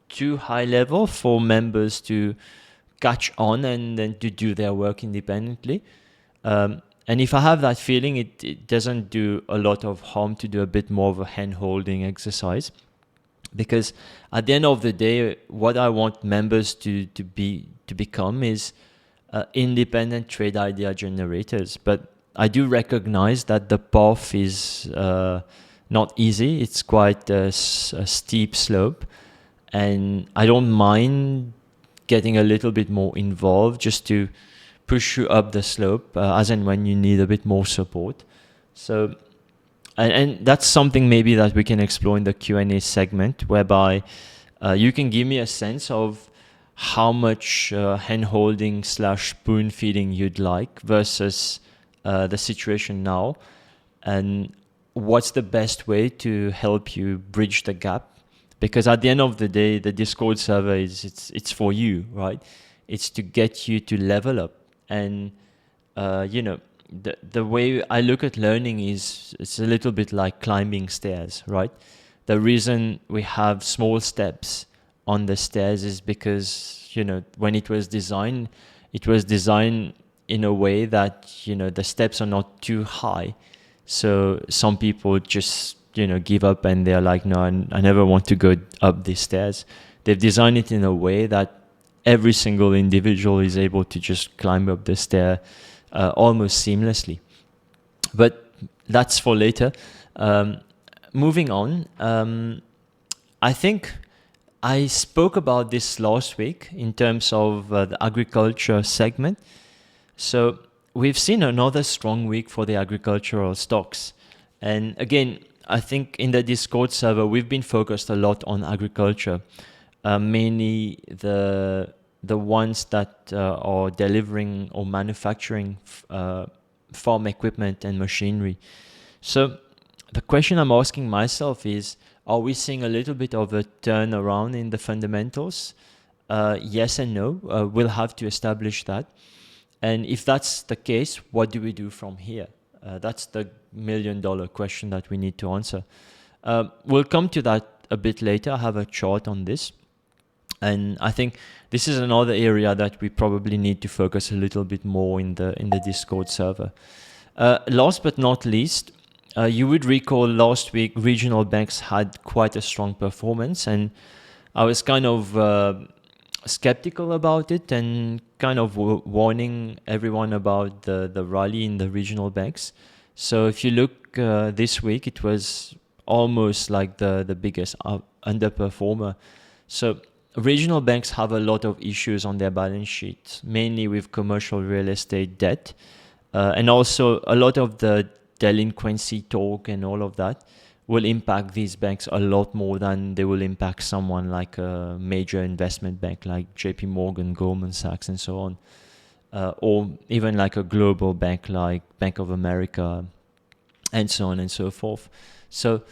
too high level for members to catch on and then to do their work independently. And if I have that feeling, it doesn't do a lot of harm to do a bit more of a hand-holding exercise. Because at the end of the day, what I want members to become is independent trade idea generators. But I do recognize that the path is not easy. It's quite a steep slope. And I don't mind getting a little bit more involved just to push you up the slope as and when you need a bit more support. So, and that's something maybe that we can explore in the Q&A segment, whereby you can give me a sense of how much hand-holding / spoon feeding you'd like versus the situation now, and what's the best way to help you bridge the gap. Because at the end of the day, the Discord server it's for you, right? It's to get you to level up. And the way I look at learning is it's a little bit like climbing stairs, right? The reason we have small steps on the stairs is because, when it was designed in a way that, the steps are not too high. So some people just give up and they're like, no, I never want to go up these stairs. They've designed it in a way that every single individual is able to just climb up the stair almost seamlessly. But that's for later. moving on, I think I spoke about this last week in terms of the agriculture segment. So we've seen another strong week for the agricultural stocks. And again, I think in the Discord server, we've been focused a lot on agriculture, mainly the ones that are delivering or manufacturing farm equipment and machinery. So the question I'm asking myself is, are we seeing a little bit of a turnaround in the fundamentals? Yes and no. We'll have to establish that. And if that's the case, what do we do from here? That's the million-dollar question that we need to answer. We'll come to that a bit later. I have a chart on this. And I think this is another area that we probably need to focus a little bit more in the Discord server. Last but not least, you would recall last week regional banks had quite a strong performance, and I was kind of skeptical about it and kind of warning everyone about the rally in the regional banks. So if you look this week, it was almost like the biggest underperformer. So regional banks have a lot of issues on their balance sheets, mainly with commercial real estate debt, and also a lot of the delinquency talk and all of that will impact these banks a lot more than they will impact someone like a major investment bank like JP Morgan, Goldman Sachs, and so on, or even like a global bank like Bank of America, and so on and so forth. So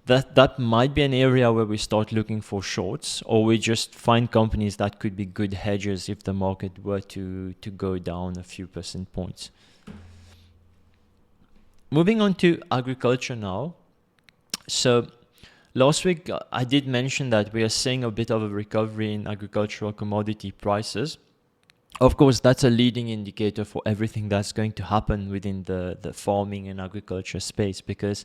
that might be an area where we start looking for shorts, or we just find companies that could be good hedges if the market were to go down a few percent points. Moving on to agriculture now. So last week I did mention that we are seeing a bit of a recovery in agricultural commodity prices. Of course, that's a leading indicator for everything that's going to happen within the farming and agriculture space, because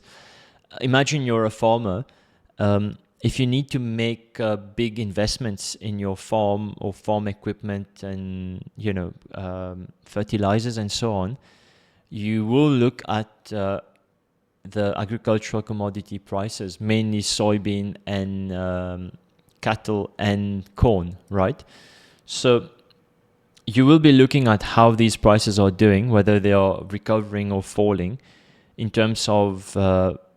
imagine you're a farmer. If you need to make big investments in your farm or farm equipment and fertilizers and so on, you will look at the agricultural commodity prices, mainly soybean and cattle and corn, right? So you will be looking at how these prices are doing, whether they are recovering or falling, in terms of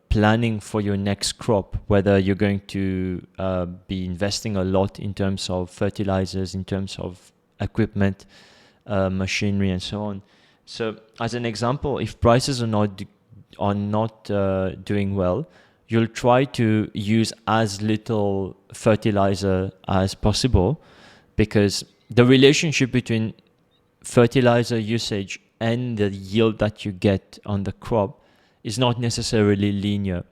planning for your next crop, whether you're going to be investing a lot in terms of fertilizers, in terms of equipment, machinery, and so on. So as an example, if prices are not doing well, you'll try to use as little fertilizer as possible, because the relationship between fertilizer usage and the yield that you get on the crop is not necessarily linear.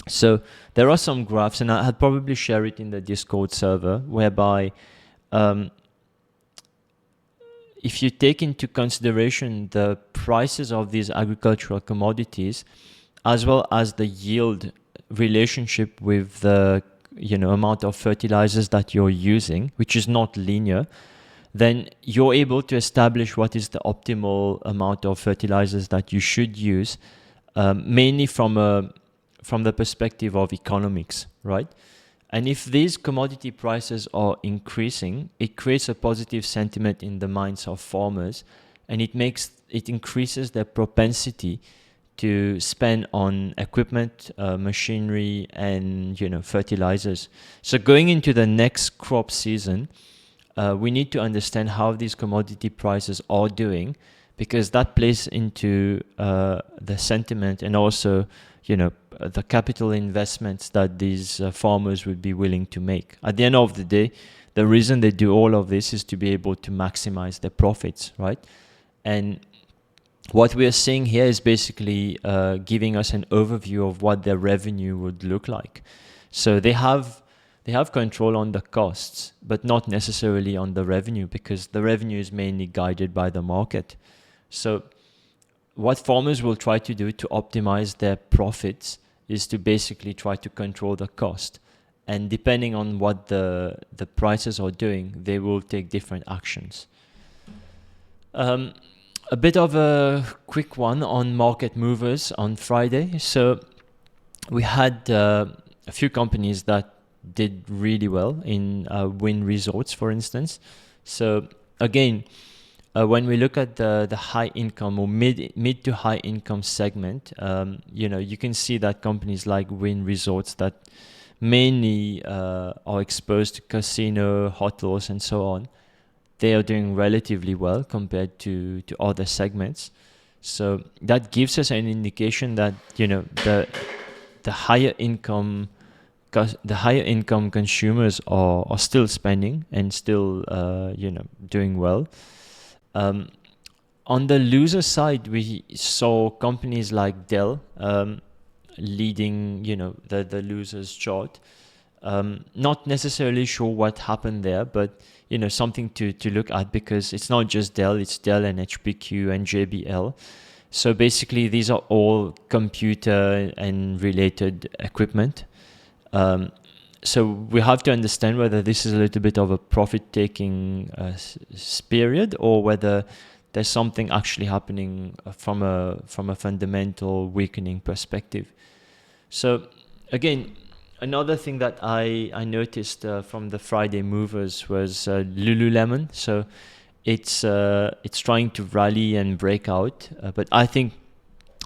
So there are some graphs, and I'll probably share it in the Discord server, whereby if you take into consideration the prices of these agricultural commodities, as well as the yield relationship with the amount of fertilizers that you're using, which is not linear, then you're able to establish what is the optimal amount of fertilizers that you should use, mainly from the perspective of economics, right? And if these commodity prices are increasing, it creates a positive sentiment in the minds of farmers, and it increases their propensity to spend on equipment, machinery, and fertilizers. So going into the next crop season, we need to understand how these commodity prices are doing, because that plays into the sentiment and also the capital investments that these farmers would be willing to make. At the end of the day, the reason they do all of this is to be able to maximize their profits, right? And what we are seeing here is basically giving us an overview of what their revenue would look like. So they have control on the costs, but not necessarily on the revenue, because the revenue is mainly guided by the market. So what farmers will try to do to optimize their profits is to basically try to control the cost. And depending on what the prices are doing, they will take different actions. A bit of a quick one on market movers on Friday. So we had a few companies that did really well in wind resorts, for instance. So again, when we look at the high income or mid to high income segment, you can see that companies like wind resorts that mainly are exposed to casino, hotels, and so on, they are doing relatively well compared to other segments. So that gives us an indication that the higher income consumers are still spending and still doing well. On the loser side, we saw companies like Dell leading the losers chart. Not necessarily sure what happened there, but something to look at, because it's not just Dell, it's Dell and HPQ and JBL. So basically these are all computer and related equipment. So we have to understand whether this is a little bit of a profit-taking period, or whether there's something actually happening from a fundamental weakening perspective. So again, another thing that I noticed from the Friday movers was Lululemon. So it's trying to rally and break out, but I think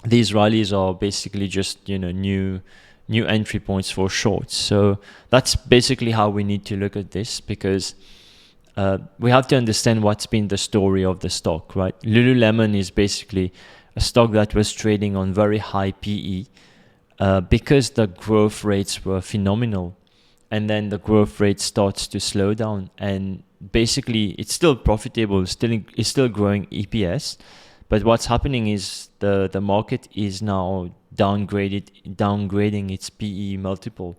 these rallies are basically just new entry points for shorts. So that's basically how we need to look at this, because we have to understand what's been the story of the stock, right? Lululemon is basically a stock that was trading on very high PE because the growth rates were phenomenal, and then the growth rate starts to slow down, and basically it's still profitable, it's still growing EPS, but what's happening is the market is now downgrading its PE multiple.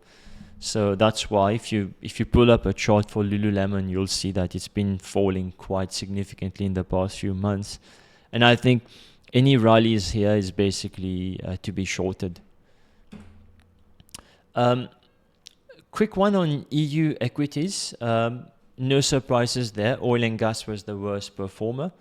So that's why if you pull up a chart for Lululemon, you'll see that it's been falling quite significantly in the past few months, and I think any rallies here is basically to be shorted. Quick one on EU equities. No surprises there. Oil and gas was the worst performer.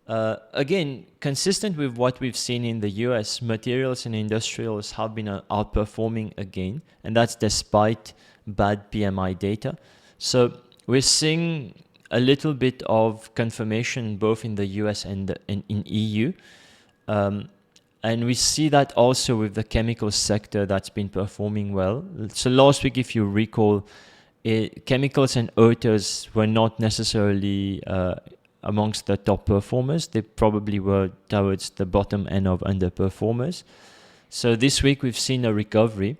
Again, consistent with what we've seen in the US, materials and industrials have been outperforming again, and that's despite bad PMI data. So we're seeing a little bit of confirmation both in the US and in EU. And we see that also with the chemical sector that's been performing well. So last week, if you recall, chemicals and autos were not necessarily amongst the top performers. They probably were towards the bottom end of underperformers. So this week we've seen a recovery.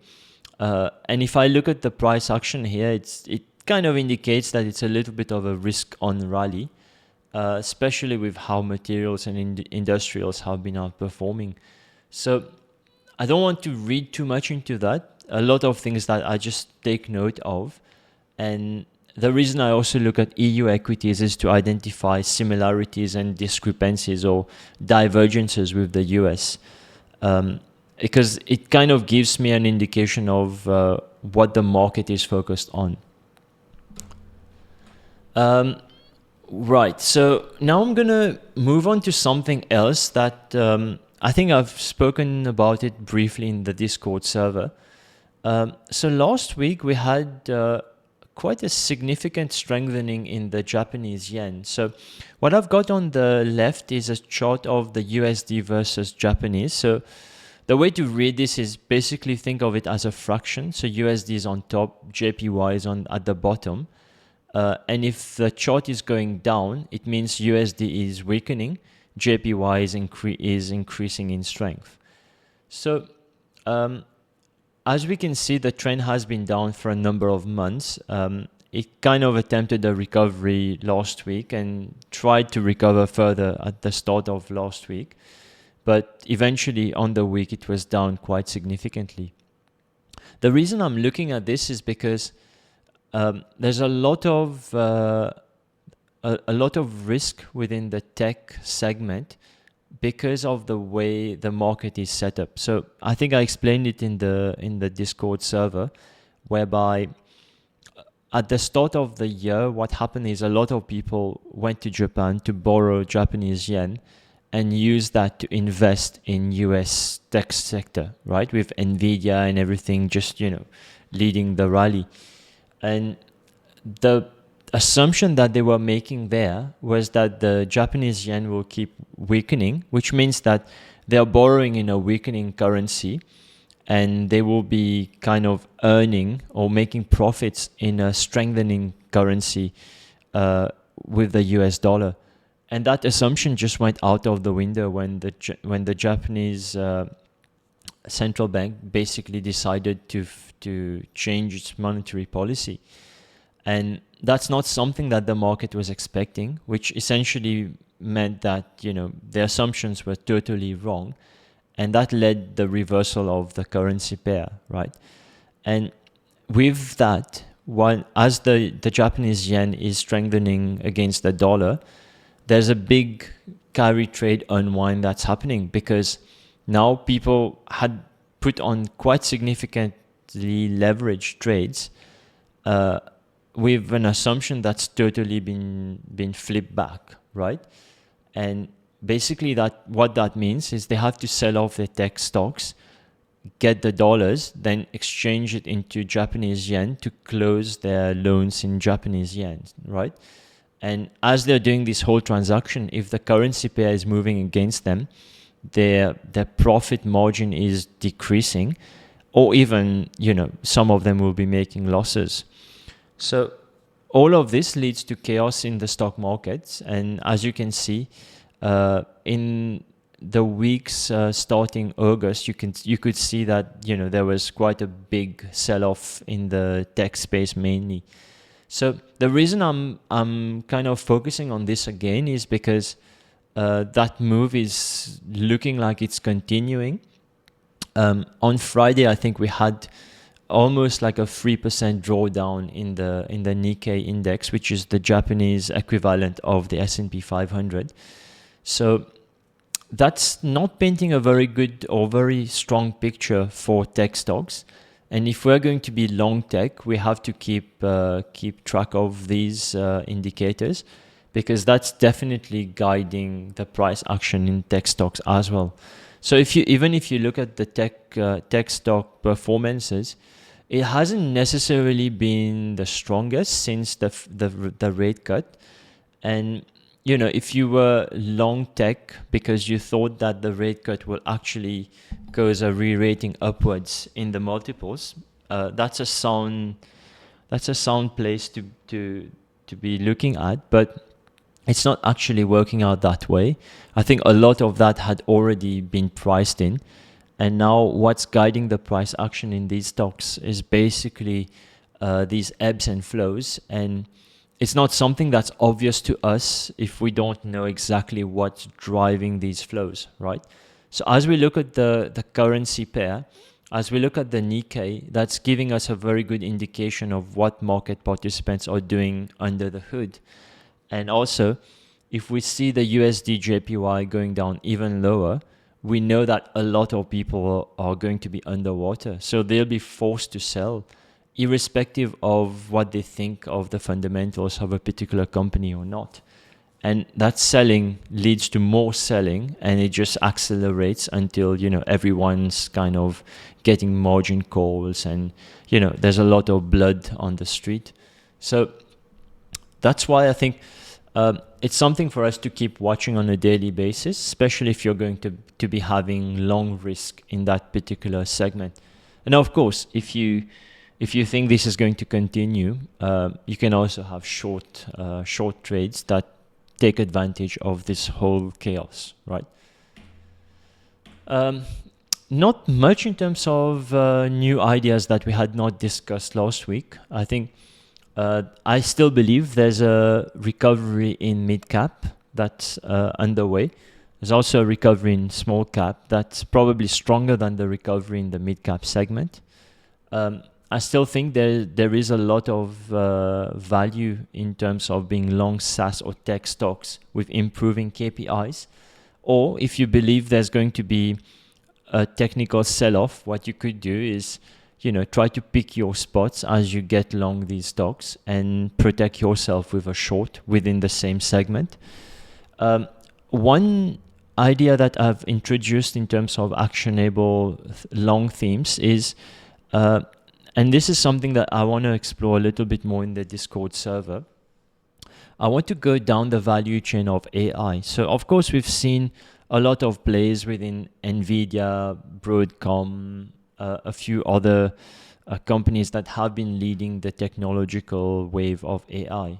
And if I look at the price action here, it kind of indicates that it's a little bit of a risk-on rally, especially with how materials and industrials have been outperforming. So I don't want to read too much into that. A lot of things that I just take note of. And the reason I also look at EU equities is to identify similarities and discrepancies or divergences with the US, because it kind of gives me an indication of what the market is focused on. Right, so now I'm going to move on to something else that I think I've spoken about it briefly in the Discord server. So last week we had quite a significant strengthening in the Japanese yen. So what I've got on the left is a chart of the USD versus Japanese. So the way to read this is basically think of it as a fraction. So USD is on top, JPY is at the bottom. And if the chart is going down, it means USD is weakening, JPY is increasing in strength. So as we can see, the trend has been down for a number of months. It kind of attempted a recovery last week and tried to recover further at the start of last week. But eventually on the week, it was down quite significantly. The reason I'm looking at this is because there's a lot of risk within the tech segment because of the way the market is set up. So I think I explained it in the Discord server, whereby at the start of the year, what happened is a lot of people went to Japan to borrow Japanese yen, and use that to invest in US tech sector, right? With Nvidia and everything just, leading the rally. And the assumption that they were making there was that the Japanese yen will keep weakening, which means that they are borrowing in a weakening currency and they will be kind of earning or making profits in a strengthening currency with the US dollar. And that assumption just went out of the window when the Japanese central bank basically decided to change its monetary policy. And that's not something that the market was expecting, which essentially meant that, the assumptions were totally wrong. And that led the reversal of the currency pair, right? And with that, as the Japanese yen is strengthening against the dollar, there's a big carry trade unwind that's happening because now people had put on quite significantly leveraged trades with an assumption that's totally been flipped back, right? And basically what that means is they have to sell off their tech stocks, get the dollars, then exchange it into Japanese yen to close their loans in Japanese yen, right? And as they're doing this whole transaction, if the currency pair is moving against them, their profit margin is decreasing, or even, some of them will be making losses. So all of this leads to chaos in the stock markets. And as you can see, in the weeks starting August, you could see that, there was quite a big sell-off in the tech space mainly. So the reason I'm kind of focusing on this again is because that move is looking like it's continuing. On Friday, I think we had almost like a 3% drawdown in the Nikkei index, which is the Japanese equivalent of the S&P 500. So that's not painting a very good or very strong picture for tech stocks. And if we're going to be long tech, we have to keep track of these indicators, because that's definitely guiding the price action in tech stocks as well. So even if you look at the tech stock performances, it hasn't necessarily been the strongest since the rate cut. And if you were long tech because you thought that the rate cut will actually cause a re-rating upwards in the multiples, that's a sound place to be looking at, but it's not actually working out that way. I think a lot of that had already been priced in, and now what's guiding the price action in these stocks is basically these ebbs and flows, and it's not something that's obvious to us if we don't know exactly what's driving these flows, right? So as we look at the currency pair, as we look at the Nikkei, that's giving us a very good indication of what market participants are doing under the hood. And also, if we see the USD JPY going down even lower, we know that a lot of people are going to be underwater. So they'll be forced to sell, irrespective of what they think of the fundamentals of a particular company or not. And that selling leads to more selling, and it just accelerates until, everyone's kind of getting margin calls, and, there's a lot of blood on the street. So that's why I think it's something for us to keep watching on a daily basis, especially if you're going to be having long risk in that particular segment. And of course, if you think this is going to continue, you can also have short trades that take advantage of this whole chaos, right? Not much in terms of new ideas that we had not discussed last week. I think I still believe there's a recovery in mid-cap that's underway. There's also a recovery in small cap that's probably stronger than the recovery in the mid-cap segment. I still think there is a lot of value in terms of being long SaaS or tech stocks with improving KPIs. Or if you believe there's going to be a technical sell-off, what you could do is, try to pick your spots as you get long these stocks and protect yourself with a short within the same segment. One idea that I've introduced in terms of actionable long themes is, and this is something that I want to explore a little bit more in the Discord server. I want to go down the value chain of AI. So of course, we've seen a lot of plays within NVIDIA, Broadcom, a few other companies that have been leading the technological wave of AI.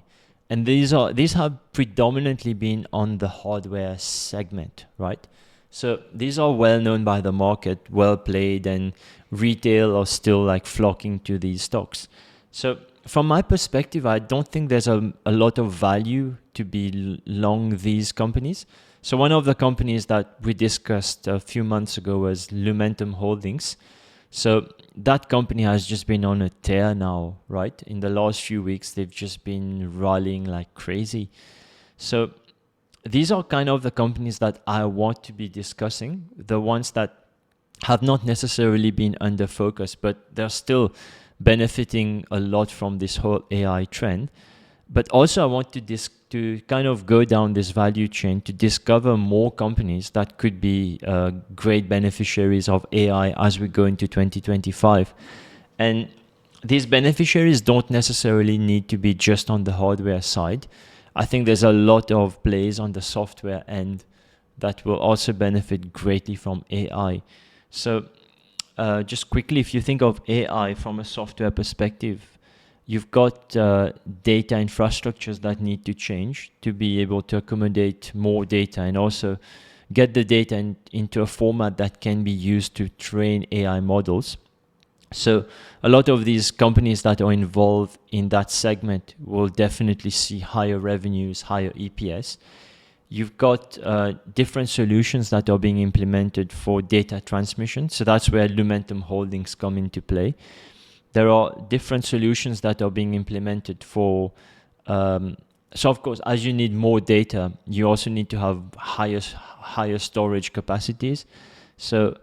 And these have predominantly been on the hardware segment, right? So these are well known by the market, well played, and retail are still like flocking to these stocks. So from my perspective, I don't think there's a lot of value to be long these companies. So one of the companies that we discussed a few months ago was Lumentum Holdings. So that company has just been on a tear now, right? In the last few weeks, they've just been rallying like crazy. So these are kind of the companies that I want to be discussing, the ones that have not necessarily been under focus, but they're still benefiting a lot from this whole AI trend. But also I want to kind of go down this value chain to discover more companies that could be great beneficiaries of AI as we go into 2025. And these beneficiaries don't necessarily need to be just on the hardware side. I think there's a lot of plays on the software end that will also benefit greatly from AI. So just quickly, if you think of AI from a software perspective, you've got data infrastructures that need to change to be able to accommodate more data and also get the data into a format that can be used to train AI models. So a lot of these companies that are involved in that segment will definitely see higher revenues, higher EPS. You've got different solutions that are being implemented for data transmission. So that's where Lumentum Holdings come into play. There are different solutions that are being implemented for, so of course, as you need more data, you also need to have higher storage capacities. So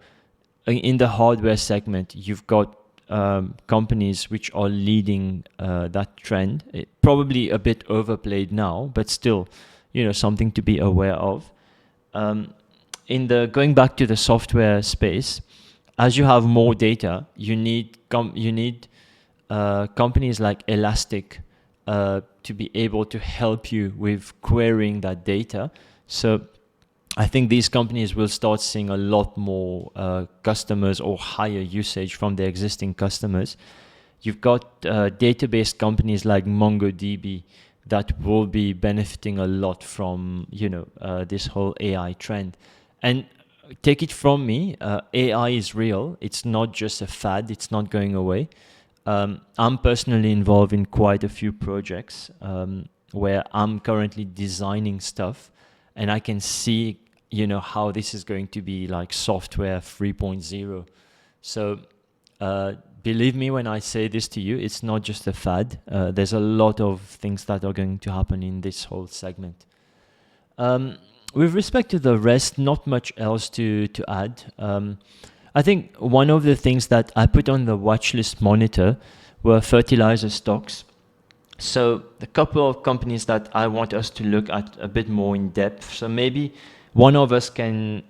in the hardware segment, you've got companies which are leading that trend. Probably a bit overplayed now, but still, something to be aware of. Going back to the software space, as you have more data, you need companies like Elastic to be able to help you with querying that data. So I think these companies will start seeing a lot more customers or higher usage from their existing customers. You've got database companies like MongoDB that will be benefiting a lot from this whole AI trend. And take it from me, AI is real. It's not just a fad. It's not going away. I'm personally involved in quite a few projects where I'm currently designing stuff, and I can see how this is going to be like software 3.0. So believe me when I say this to you, it's not just a fad. There's a lot of things that are going to happen in this whole segment. With respect to the rest, not much else to add. I think one of the things that I put on the watchlist monitor were fertilizer stocks. So a couple of companies that I want us to look at a bit more in depth. So maybe one of us can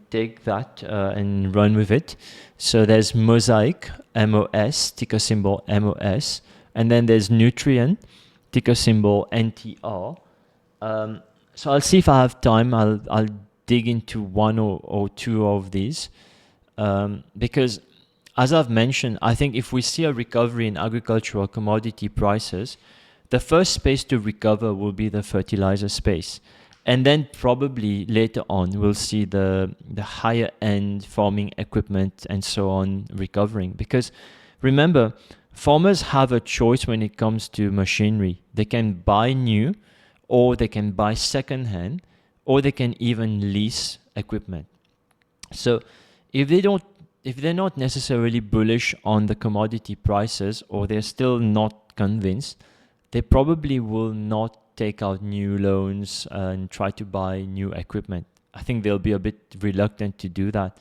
take that and run with it. So there's Mosaic, MOS, ticker symbol MOS. And then there's Nutrien, ticker symbol NTR. So I'll see if I have time. I'll dig into one or two of these. Because as I've mentioned, I think if we see a recovery in agricultural commodity prices, the first space to recover will be the fertilizer space. And then probably later on, we'll see the higher end farming equipment and so on recovering. Because remember, farmers have a choice when it comes to machinery. They can buy new, or they can buy second-hand, or they can even lease equipment. So if they're not necessarily bullish on the commodity prices, or they're still not convinced, they probably will not take out new loans and try to buy new equipment. I think they'll be a bit reluctant to do that.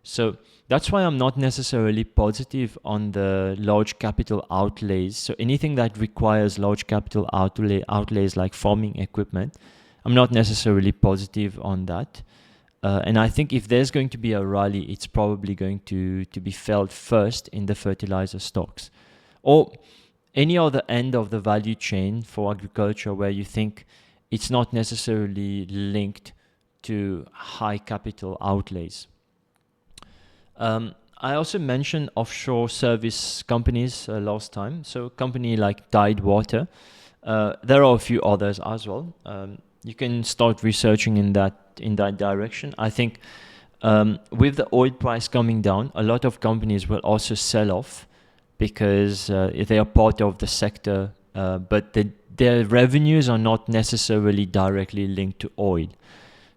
So that's why I'm not necessarily positive on the large capital outlays. So anything that requires large capital outlays like farming equipment, I'm not necessarily positive on that. And I think if there's going to be a rally, it's probably going to be felt first in the fertilizer stocks, or any other end of the value chain for agriculture where you think it's not necessarily linked to high capital outlays. I also mentioned offshore service companies last time. So a company like Tidewater. There are a few others as well. You can start researching in that direction. I think with the oil price coming down, a lot of companies will also sell off because they are part of the sector, but their revenues are not necessarily directly linked to oil.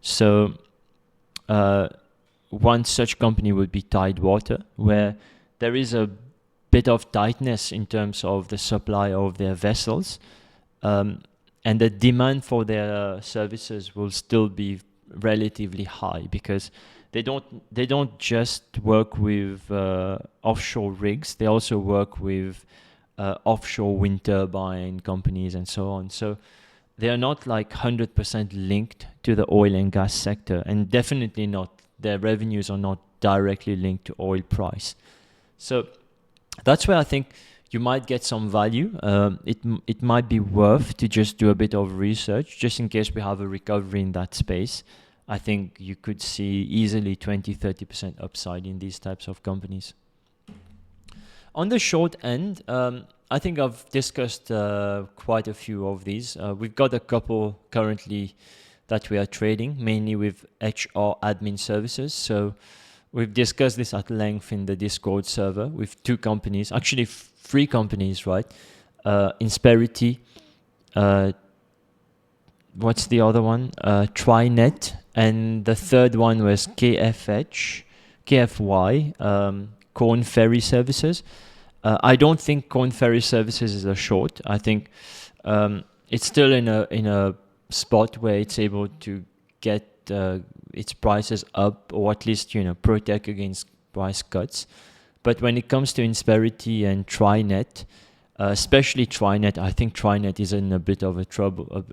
So one such company would be Tidewater, where there is a bit of tightness in terms of the supply of their vessels, and the demand for their services will still be relatively high because they don't just work with offshore rigs. They also work with offshore wind turbine companies and so on. So they are not like 100% linked to the oil and gas sector, and definitely not. Their revenues are not directly linked to oil price. So that's where I think you might get some value. It might be worth to just do a bit of research just in case we have a recovery in that space. I think you could see easily 20-30% upside in these types of companies. On the short end, I think I've discussed quite a few of these. We've got a couple currently that we are trading, mainly with HR admin services. So we've discussed this at length in the Discord server with two companies, actually three companies, right? Insperity, what's the other one? Trinet, and the third one was KFY, Corn Ferry Services. I don't think Corn Ferry Services is a short. I think it's still in a spot where it's able to get its prices up, or at least protect against price cuts. But when it comes to Insperity and Trinet, especially Trinet, I think Trinet is in a bit of trouble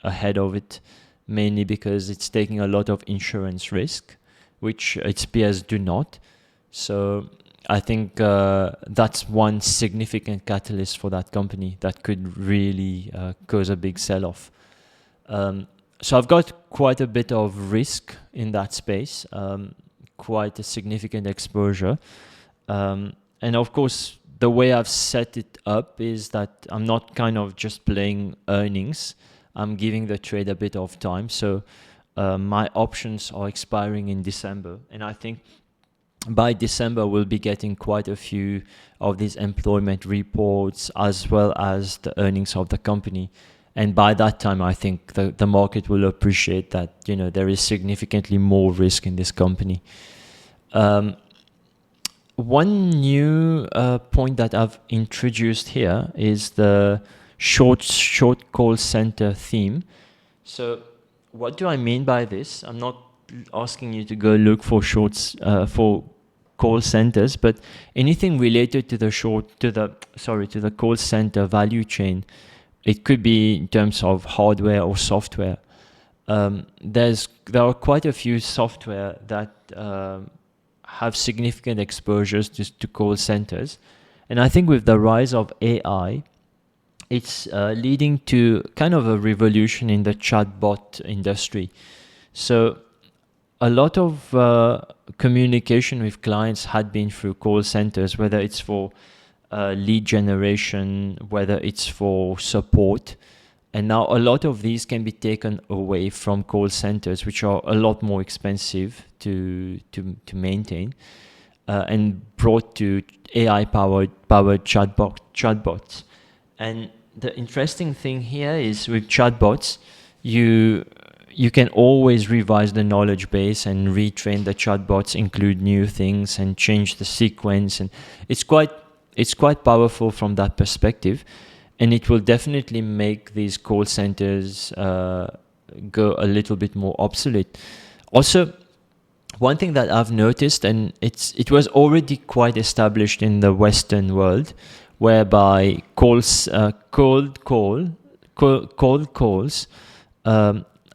ahead of it, mainly because it's taking a lot of insurance risk, which its peers do not. So I think that's one significant catalyst for that company that could really cause a big sell-off. So I've got quite a bit of risk in that space, quite a significant exposure. And of course, the way I've set it up is that I'm not kind of just playing earnings. I'm giving the trade a bit of time. So my options are expiring in December. And I think by December, we'll be getting quite a few of these employment reports as well as the earnings of the company. And by that time, I think the market will appreciate that, there is significantly more risk in this company. One new point that I've introduced here is the short call center theme. So what do I mean by this? I'm not asking you to go look for shorts for call centers, but anything related to the call center value chain. It could be in terms of hardware or software. There are quite a few software that have significant exposures to call centers, and I think with the rise of AI, it's leading to kind of a revolution in the chatbot industry. So a lot of communication with clients had been through call centers, whether it's for lead generation, whether it's for support. And now a lot of these can be taken away from call centers, which are a lot more expensive to maintain, and brought to AI-powered chatbots. And the interesting thing here is with chatbots, you can always revise the knowledge base and retrain the chatbots, include new things and change the sequence. And it's quite powerful from that perspective. And it will definitely make these call centers go a little bit more obsolete. Also, one thing that I've noticed, and it was already quite established in the Western world, whereby cold calls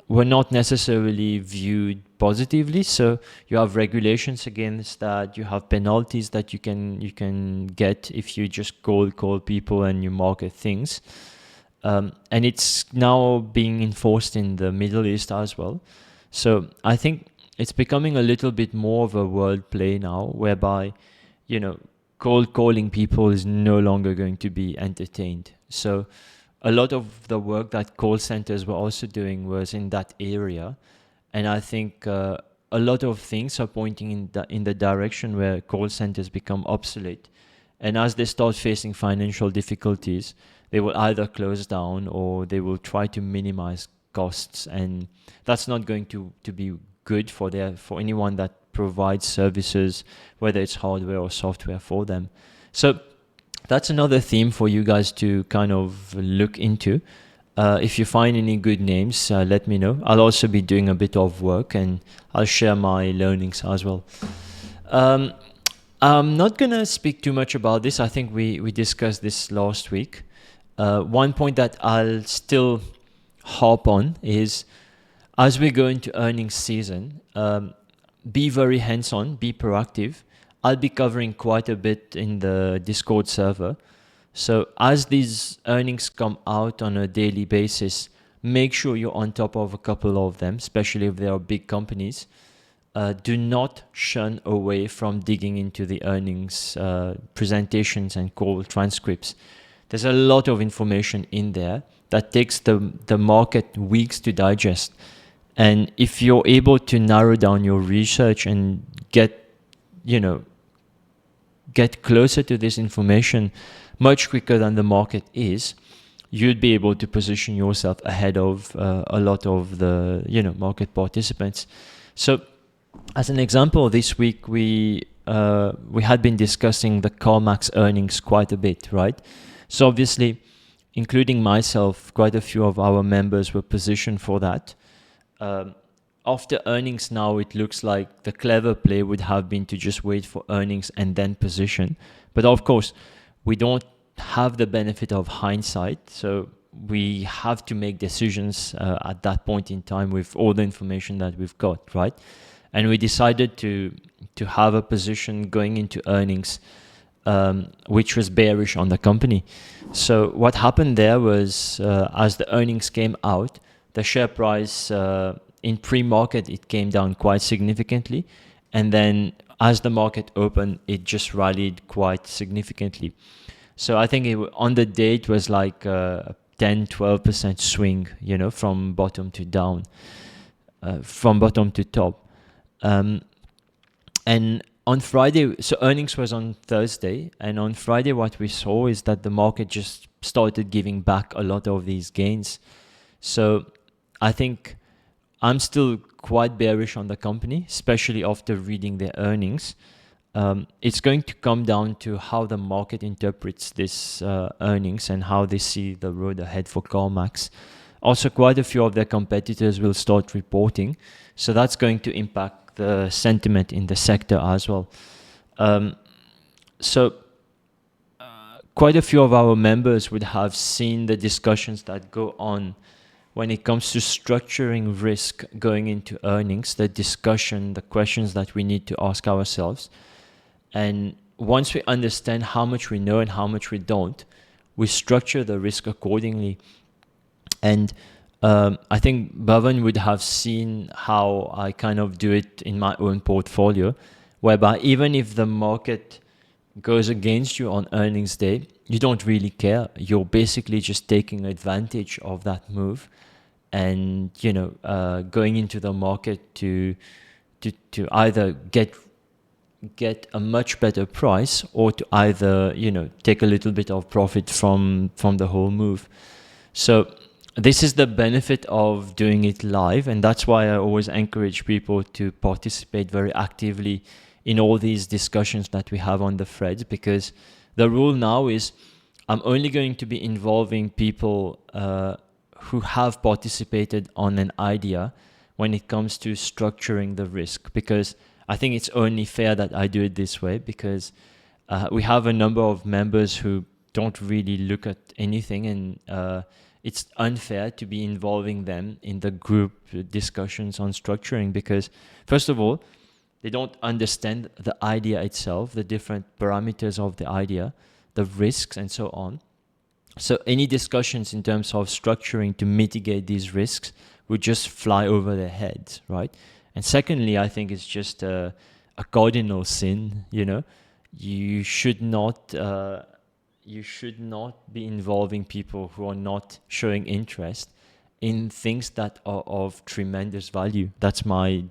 were not necessarily viewed positively. So you have regulations against that. You have penalties that you can get if you just call people and you market things. And it's now being enforced in the Middle East as well. So I think it's becoming a little bit more of a world play now, whereby, cold calling people is no longer going to be entertained. So a lot of the work that call centers were also doing was in that area. And I think a lot of things are pointing in the direction where call centers become obsolete. And as they start facing financial difficulties, they will either close down or they will try to minimize costs. And that's not going to be good for anyone that provides services, whether it's hardware or software for them. So that's another theme for you guys to kind of look into. If you find any good names, let me know. I'll also be doing a bit of work and I'll share my learnings as well. I'm not going to speak too much about this. I think we discussed this last week. One point that I'll still harp on is, as we go into earnings season, be very hands-on, be proactive. I'll be covering quite a bit in the Discord server. So as these earnings come out on a daily basis, make sure you're on top of a couple of them, especially if they are big companies. Do not shun away from digging into the earnings presentations and call transcripts. There's a lot of information in there that takes the market weeks to digest. And if you're able to narrow down your research and get closer to this information much quicker than the market is, you'd be able to position yourself ahead of a lot of the market participants. So as an example, this week we had been discussing the CarMax earnings quite a bit, right? So obviously, including myself, quite a few of our members were positioned for that. After earnings now, it looks like the clever play would have been to just wait for earnings and then position. But of course, we don't have the benefit of hindsight. So we have to make decisions at that point in time with all the information that we've got, right? And we decided to have a position going into earnings, which was bearish on the company. So what happened there was, as the earnings came out, the share price in pre-market, it came down quite significantly. And then as the market opened, it just rallied quite significantly. So I think on the day, it was like a 10-12% swing, from bottom to down, from bottom to top. And on Friday, so earnings was on Thursday, and on Friday what we saw is that the market just started giving back a lot of these gains. So I think I'm still quite bearish on the company, especially after reading their earnings. It's going to come down to how the market interprets this earnings and how they see the road ahead for CarMax. Also, quite a few of their competitors will start reporting, so that's going to impact the sentiment in the sector as well. So quite a few of our members would have seen the discussions that go on when it comes to structuring risk going into earnings, the discussion, the questions that we need to ask ourselves. And once we understand how much we know and how much we don't, we structure the risk accordingly. And I think Bhavan would have seen how I kind of do it in my own portfolio, whereby even if the market goes against you on earnings day, you don't really care. You're basically just taking advantage of that move and, going into the market to either get a much better price or to either, take a little bit of profit from the whole move. So this is the benefit of doing it live, and that's why I always encourage people to participate very actively in all these discussions that we have on the threads, because the rule now is I'm only going to be involving people who have participated on an idea when it comes to structuring the risk, because I think it's only fair that I do it this way, because we have a number of members who don't really look at anything, and it's unfair to be involving them in the group discussions on structuring, because first of all, they don't understand the idea itself, the different parameters of the idea, the risks and so on. So any discussions in terms of structuring to mitigate these risks would just fly over their heads, right? And secondly, I think it's just a cardinal sin, you know. You should not be involving people who are not showing interest in things that are of tremendous value. That's my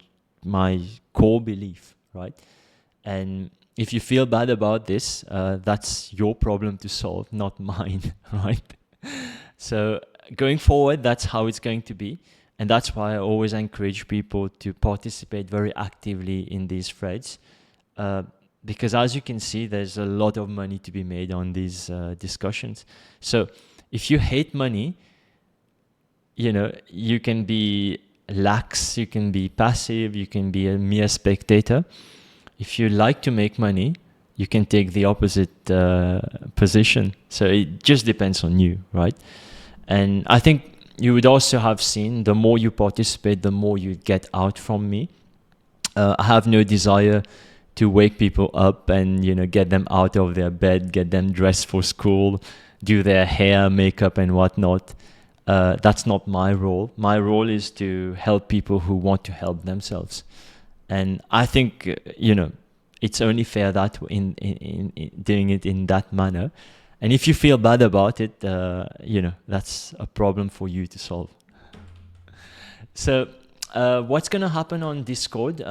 core belief, right? And if you feel bad about this, that's your problem to solve, not mine, right? So going forward, that's how it's going to be. And that's why I always encourage people to participate very actively in these threads. Because as you can see, there's a lot of money to be made on these discussions. So if you hate money, you know, you can be lax, you can be passive, you can be a mere spectator. If you like to make money, you can take the opposite position. So it just depends on you, right? And I think you would also have seen, the more you participate, the more you get out from me. I have no desire to wake people up and, you know, get them out of their bed, get them dressed for school, do their hair, makeup and whatnot. That's not my role. My role is to help people who want to help themselves. And I think, you know, it's only fair that in doing it in that manner. And if you feel bad about it, you know, that's a problem for you to solve. So what's going to happen on Discord?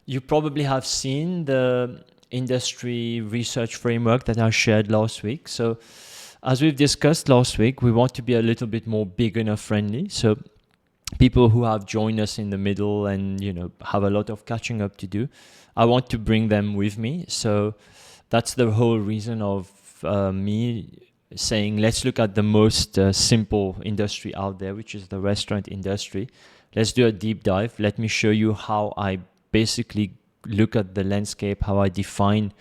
You probably have seen the industry research framework that I shared last week. So as we've discussed last week, we want to be a little bit more beginner friendly. So people who have joined us in the middle and, you know, have a lot of catching up to do, I want to bring them with me. So that's the whole reason of me saying, let's look at the most simple industry out there, which is the restaurant industry. Let's do a deep dive. Let me show you how I basically look at the landscape, how I define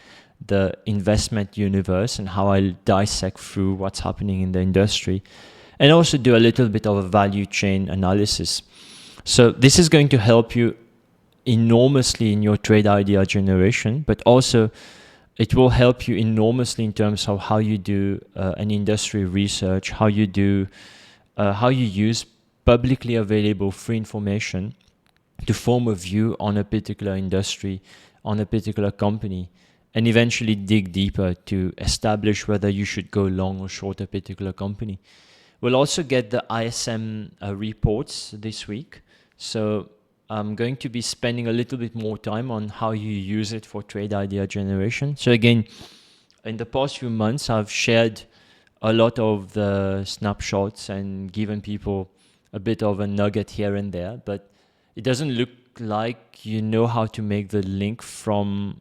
the investment universe, and how I dissect through what's happening in the industry, and also do a little bit of a value chain analysis. So this is going to help you enormously in your trade idea generation, but also it will help you enormously in terms of how you do an industry research, how you use publicly available free information to form a view on a particular industry, on a particular company, and eventually dig deeper to establish whether you should go long or short a particular company. We'll also get the ISM reports this week. So I'm going to be spending a little bit more time on how you use it for trade idea generation. So again, in the past few months, I've shared a lot of the snapshots and given people a bit of a nugget here and there, but it doesn't look like you know how to make the link from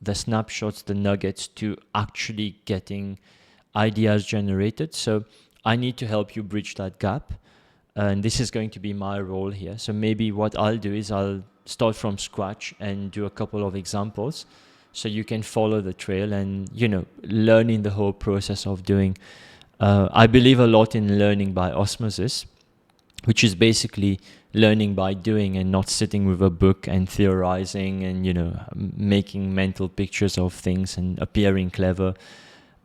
the snapshots, the nuggets, to actually getting ideas generated. So I need to help you bridge that gap. And this is going to be my role here. So maybe what I'll do is I'll start from scratch and do a couple of examples so you can follow the trail and, you know, learn in the whole process of doing. I believe a lot in learning by osmosis, which is basically learning by doing and not sitting with a book and theorizing and, you know, making mental pictures of things and appearing clever,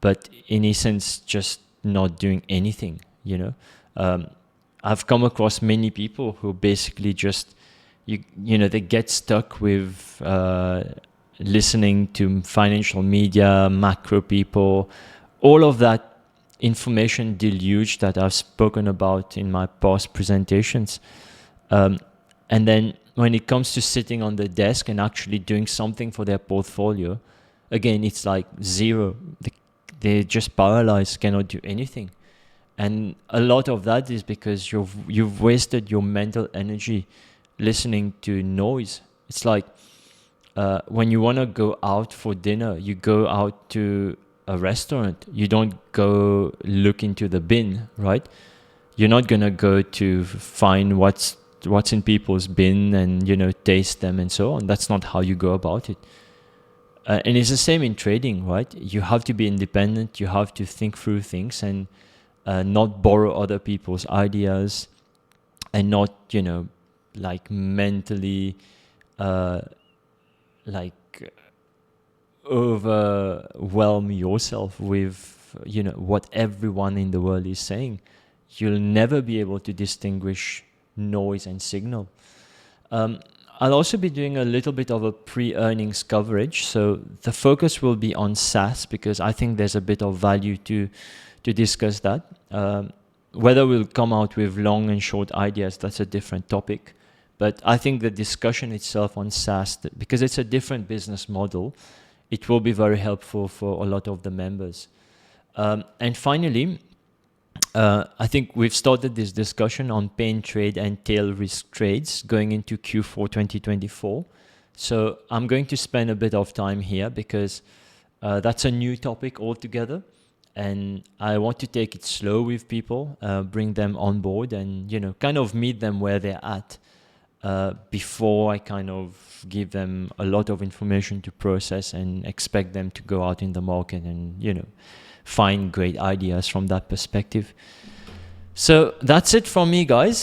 but in essence, just not doing anything, you know. I've come across many people who basically just, you know, they get stuck with listening to financial media, macro people, all of that information deluge that I've spoken about in my past presentations. And then when it comes to sitting on the desk and actually doing something for their portfolio, again, it's like zero. They're just paralyzed, cannot do anything. And a lot of that is because you've wasted your mental energy listening to noise. It's like when you want to go out for dinner, you go out to a restaurant. You don't go look into the bin, right? You're not going to go to find what's in people's bin and, you know, taste them and so on. That's not how you go about it. And it's the same in trading, right? You have to be independent. You have to think through things. And not borrow other people's ideas, and not, you know, like mentally like overwhelm yourself with, you know, what everyone in the world is saying. You'll never be able to distinguish noise and signal. I'll also be doing a little bit of a pre-earnings coverage. So the focus will be on SaaS, because I think there's a bit of value to discuss that. Whether we'll come out with long and short ideas, that's a different topic. But I think the discussion itself on SaaS, because it's a different business model, it will be very helpful for a lot of the members. And finally, I think we've started this discussion on pain trade and tail risk trades going into Q4 2024. So I'm going to spend a bit of time here, because that's a new topic altogether. And I want to take it slow with people, bring them on board, and, you know, kind of meet them where they're at before I kind of give them a lot of information to process and expect them to go out in the market and, you know, find great ideas from that perspective. So that's it from me, guys.